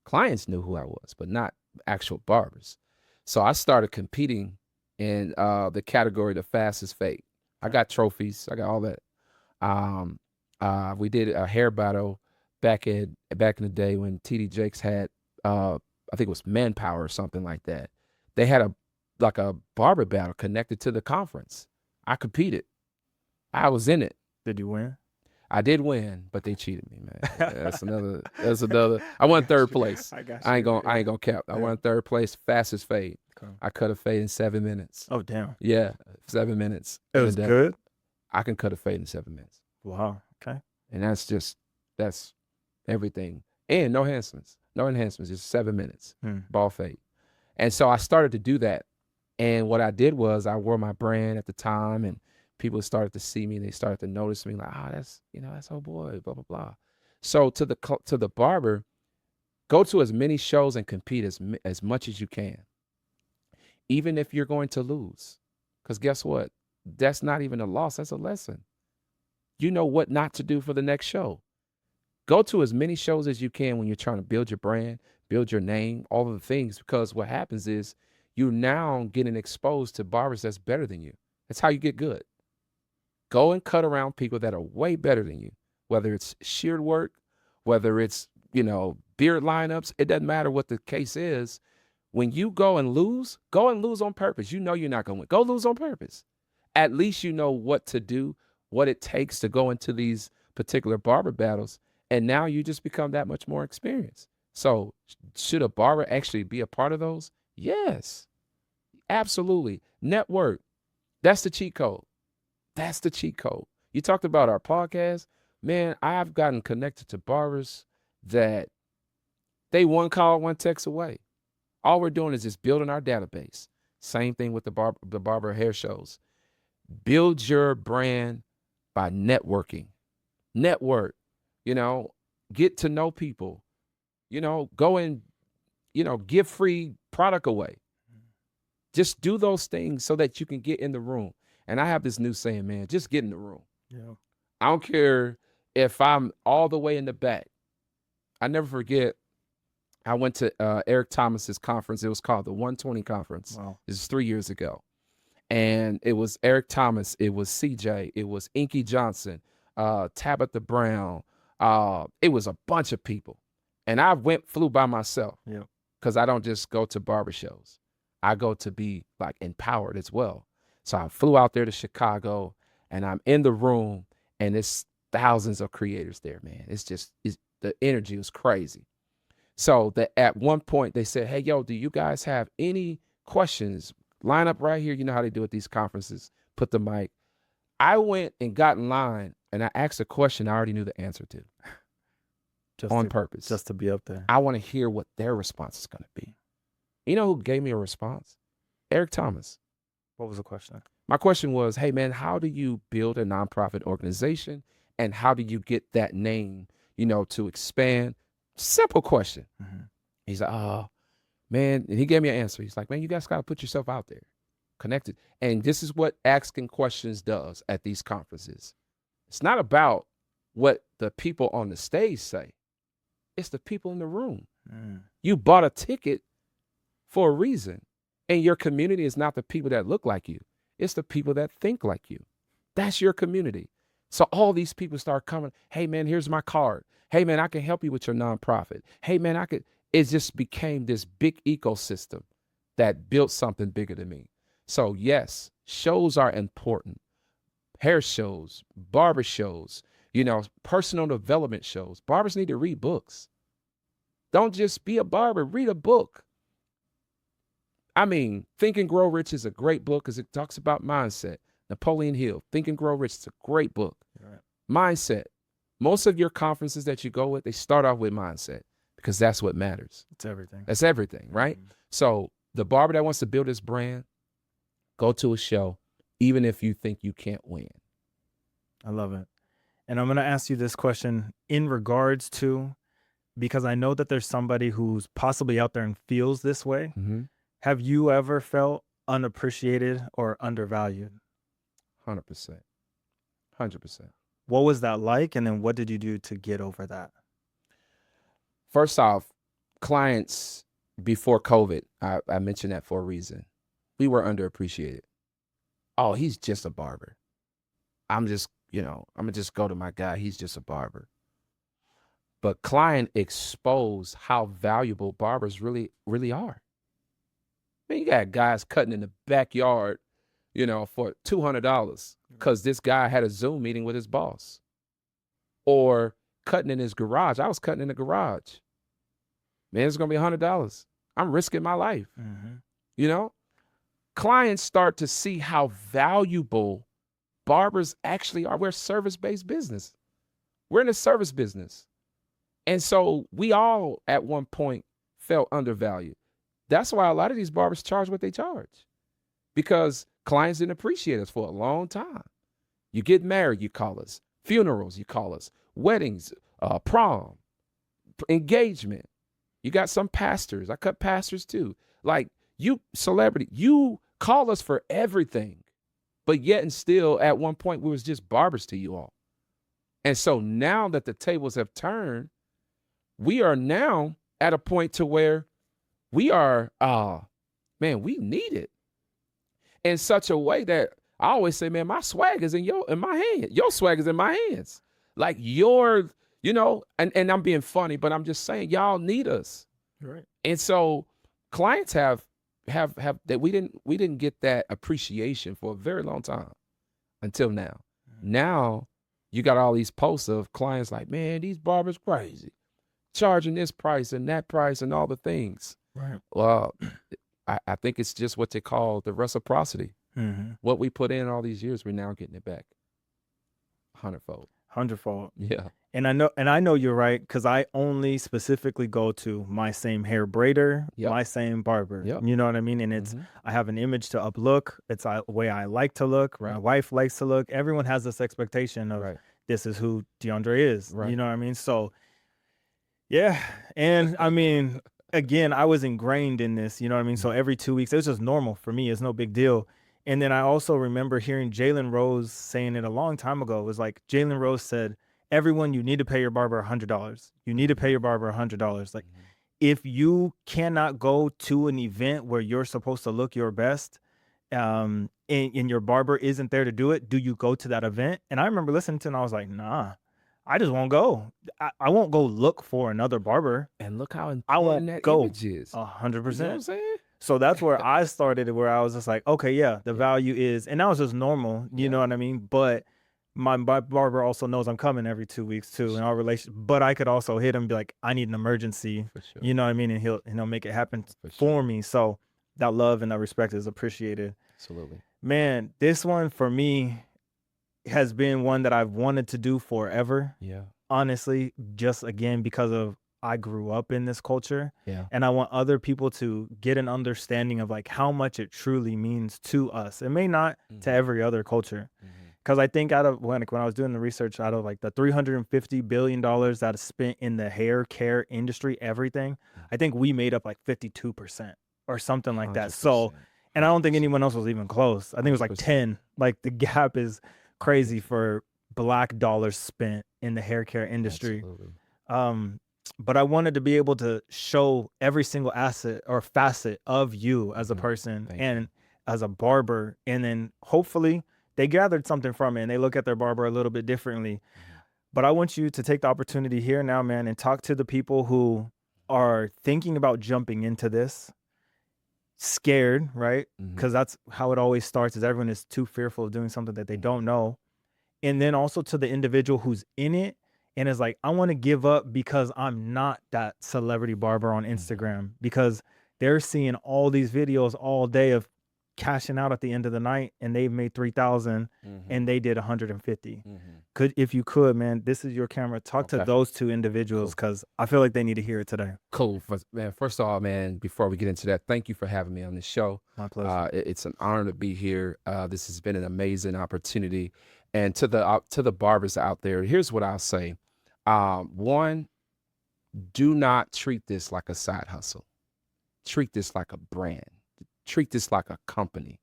Clients knew who I was, but not actual barbers. So I started competing in the category the fastest fade. I got trophies. I got all that. We did a hair battle back in the day when TD Jakes had I think it was Manpower or something like that. They had a barber battle connected to the conference. I competed. I was in it. Did you win? I did win, but they cheated me, man. That's another. I won third place. I got I ain't gonna cap. I won third place, fastest fade. Okay. I cut a fade in 7 minutes. Oh, damn. Yeah, 7 minutes. It was good? I can cut a fade in 7 minutes. Wow. Okay. And that's everything. And no enhancements. No enhancements. Just 7 minutes. Ball fade. And so I started to do that. And what I did was I wore my brand at the time, and people started to see me and they started to notice me, like, that's oh boy, blah, blah, blah. So to the barber, go to as many shows and compete as much as you can. Even if you're going to lose. Because guess what? That's not even a loss. That's a lesson. You know what not to do for the next show. Go to as many shows as you can when you're trying to build your brand, build your name, all of the things, because what happens is you're now getting exposed to barbers that's better than you. That's how you get good. Go and cut around people that are way better than you, whether it's sheared work, whether it's, beard lineups. It doesn't matter what the case is. When you go and lose on purpose. You know you're not going to win. Go lose on purpose. At least you know what to do, what it takes to go into these particular barber battles. And now you just become that much more experienced. So should a barber actually be a part of those? Yes, absolutely. Network. That's the cheat code. That's the cheat code. You talked about our podcast. Man, I've gotten connected to barbers that they one call, one text away. All we're doing is just building our database. Same thing with the barber hair shows. Build your brand by networking. Network, get to know people, go and, give free product away. Just do those things so that you can get in the room. And I have this new saying, man, just get in the room. Yeah. I don't care if I'm all the way in the back. I never forget, I went to Eric Thomas's conference. It was called the 120 Conference. Wow. This is 3 years ago. And it was Eric Thomas. It was CJ. It was Inky Johnson, Tabitha Brown. It was a bunch of people. And I flew by myself Yeah. because I don't just go to barber shows. I go to be like empowered as well. So I flew out there to Chicago and I'm in the room and it's thousands of creators there, man. The energy was crazy. So that at one point they said, hey, yo, do you guys have any questions? Line up right here. You know how they do at these conferences, put the mic. I went and got in line and I asked a question I already knew the answer to on purpose. Just to be up there. I want to hear what their response is going to be. You know who gave me a response? Eric Thomas. What was the question? My question was, hey, man, how do you build a nonprofit organization and how do you get that name, to expand? Simple question. Mm-hmm. He's like, oh, man. And he gave me an answer. He's like, man, you guys got to put yourself out there, connected. And this is what asking questions does at these conferences. It's not about what the people on the stage say. It's the people in the room. Mm. You bought a ticket for a reason. And your community is not the people that look like you. It's the people that think like you. That's your community. So all these people start coming. Hey, man, here's my card. Hey, man, I can help you with your nonprofit. Hey, man, it just became this big ecosystem that built something bigger than me. So yes, shows are important. Hair shows, barber shows, personal development shows. Barbers need to read books. Don't just be a barber, read a book. I mean, Think and Grow Rich is a great book because it talks about mindset. Napoleon Hill, Think and Grow Rich is a great book. Right. Mindset. Most of your conferences that you go with, they start off with mindset because that's what matters. It's everything. That's everything, right? Mm-hmm. So the barber that wants to build his brand, go to a show, even if you think you can't win. I love it. And I'm going to ask you this question in regards to, because I know that there's somebody who's possibly out there and feels this way. Mm-hmm. Have you ever felt unappreciated or undervalued? 100%. 100%. What was that like? And then what did you do to get over that? First off, clients before COVID, I mentioned that for a reason. We were underappreciated. Oh, he's just a barber. I'm going to just go to my guy. He's just a barber. But client exposed how valuable barbers really, really are. Man, you got guys cutting in the backyard, for $200 because this guy had a Zoom meeting with his boss. Or cutting in his garage. I was cutting in the garage. Man, it's going to be $100. I'm risking my life. Mm-hmm. Clients start to see how valuable barbers actually are. We're a service-based business. We're in a service business. And so we all at one point felt undervalued. That's why a lot of these barbers charge what they charge, because clients didn't appreciate us for a long time. You get married, you call us. Funerals, you call us. Weddings, prom, engagement. You got some pastors. I cut pastors too. Like you celebrity, you call us for everything. But yet and still at one point we was just barbers to you all. And so now that the tables have turned, we are now at a point to where we are, we need it in such a way that I always say, man, my swag is in my hand. Your swag is in my hands. Like and I'm being funny, but I'm just saying y'all need us. Right. And so clients have that we didn't get that appreciation for a very long time until now. Mm-hmm. Now you got all these posts of clients like, man, these barbers crazy, charging this price and that price and all the things. Right. Well, I think it's just what they call the reciprocity. Mm-hmm. What we put in all these years, we're now getting it back 100-fold. 100-fold. Yeah. And I know you're right, because I only specifically go to my same hair braider, Yep. my same barber. Yep. You know what I mean? And it's I have an image to uplook. It's a way I like to look. Right. My wife likes to look. Everyone has this expectation of this is who DeAndre is. Right. You know what I mean? So yeah. And I mean, again, I was ingrained in this, you know what I mean? So every 2 weeks, it was just normal for me. It's no big deal. And then I also remember hearing Jalen Rose saying it a long time ago. It was like Jalen Rose said, everyone, you need to pay your barber $100. You need to pay your barber $100. Like, if you cannot go to an event where you're supposed to look your best, and your barber isn't there to do it, do you go to that event? And I remember listening to it and I was like, nah, I just won't go. I won't go look for another barber. And look how I important won't that go image is. 100%. You know what I'm saying? So that's where I started, where I was just like, okay, yeah, the Yeah. value is, and that was just normal, you know what I mean? But my barber also knows I'm coming every 2 weeks too in our relationship. But I could also hit him and be like, I need an emergency, For sure. you know what I mean? And he'll make it happen For for sure. me. So that love and that respect is appreciated. Absolutely. Man, this one for me has been one that I've wanted to do forever. Yeah. Honestly, just again because of I grew up in this culture, Yeah. and I want other people to get an understanding of like how much it truly means to us. It may not to every other culture, because I think out of when I was doing the research, out of like the $350 billion that is spent in the hair care industry, everything, I think we made up like 52% or something like that. So, and I don't think anyone else was even close. I think it was like 10. Like the gap is crazy for black dollars spent in the hair care industry. Absolutely. But I wanted to be able to show every single asset or facet of you as a person and as a barber. And then hopefully they gathered something from it and they look at their barber a little bit differently. But I want you to take the opportunity here now, man, and talk to the people who are thinking about jumping into this, scared, right? Because that's how it always starts, is everyone is too fearful of doing something that they don't know. And then also to the individual who's in it and is like, I want to give up because I'm not that celebrity barber on Instagram, because they're seeing all these videos all day of cashing out at the end of the night and they've made 3,000 and they did 150. If you could, man, this is your camera. Talk to those two individuals, because I feel like they need to hear it today. Cool. Man, first of all, man, before we get into that, thank you for having me on this show. My pleasure. It's an honor to be here. This has been an amazing opportunity. And to the barbers out there, here's what I'll say. One, do not treat this like a side hustle. Treat this like a brand. Treat this like a company.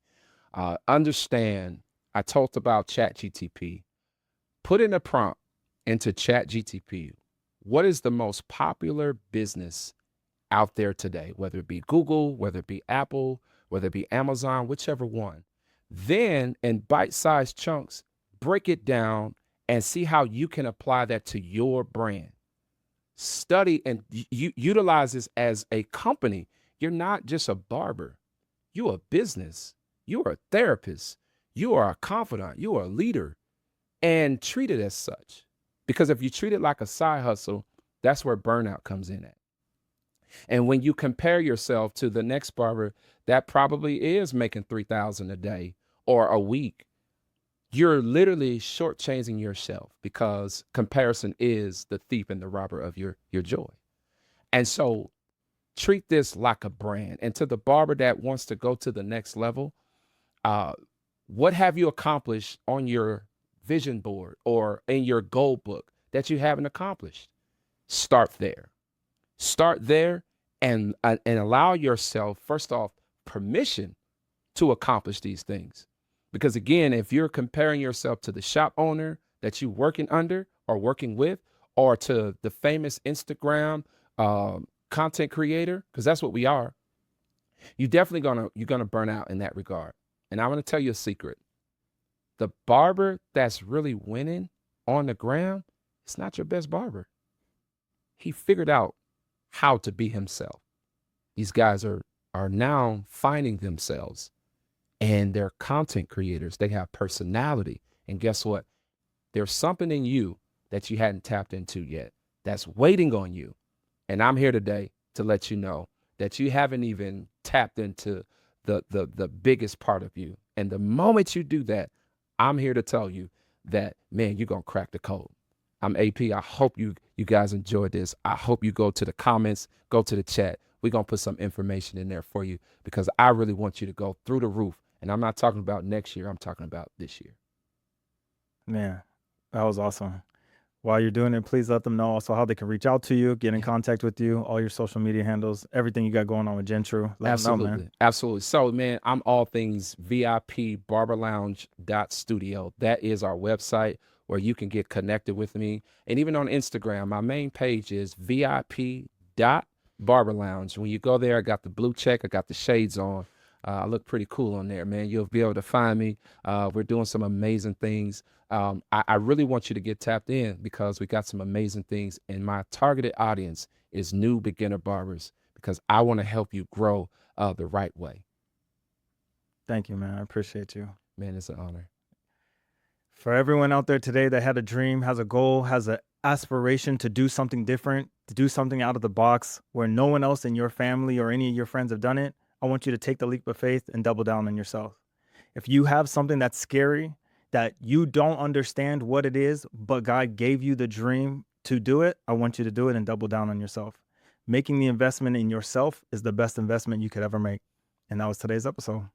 Understand, I talked about ChatGTP. Put in a prompt into ChatGTP. What is the most popular business out there today? Whether it be Google, whether it be Apple, whether it be Amazon, whichever one. Then in bite-sized chunks, break it down and see how you can apply that to your brand. Study and utilize this as a company. You're not just a barber. You're a business. You're a therapist. You are a confidant. You are a leader. And treat it as such. Because if you treat it like a side hustle, that's where burnout comes in at. And when you compare yourself to the next barber that probably is making 3,000 a day or a week, you're literally shortchanging yourself, because comparison is the thief and the robber of your joy. And so treat this like a brand. And to the barber that wants to go to the next level, what have you accomplished on your vision board or in your goal book that you haven't accomplished? Start there. Start there and allow yourself, first off, permission to accomplish these things. Because again, if you're comparing yourself to the shop owner that you're working under or working with, or to the famous Instagram content creator, because that's what we are, you're gonna burn out in that regard. And I want to tell you a secret. The barber that's really winning on the ground, it's not your best barber. He figured out how to be himself. These guys are now finding themselves, and they're content creators. They have personality. And guess what? There's something in you that you hadn't tapped into yet that's waiting on you. And I'm here today to let you know that you haven't even tapped into the biggest part of you. And the moment you do that, I'm here to tell you that, man, you're going to crack the code. I'm AP. I hope you guys enjoyed this. I hope you go to the comments, go to the chat. We're going to put some information in there for you, because I really want you to go through the roof. And I'm not talking about next year. I'm talking about this year. Man, that was awesome. While you're doing it, please let them know also how they can reach out to you, get in contact with you, all your social media handles, everything you got going on with Gentru. Absolutely. Them know, man. Absolutely. So, man, I'm all things VIP barberlounge.studio. That is our website where you can get connected with me. And even on Instagram, my main page is VIP.barberlounge. When you go there, I got the blue check, I got the shades on. I look pretty cool on there, man. You'll be able to find me. We're doing some amazing things. I really want you to get tapped in because we got some amazing things. And my targeted audience is new beginner barbers because I want to help you grow the right way. Thank you, man. I appreciate you. Man, it's an honor. For everyone out there today that had a dream, has a goal, has an aspiration to do something different, to do something out of the box where no one else in your family or any of your friends have done it, I want you to take the leap of faith and double down on yourself. If you have something that's scary, that you don't understand what it is, but God gave you the dream to do it, I want you to do it and double down on yourself. Making the investment in yourself is the best investment you could ever make. And that was today's episode.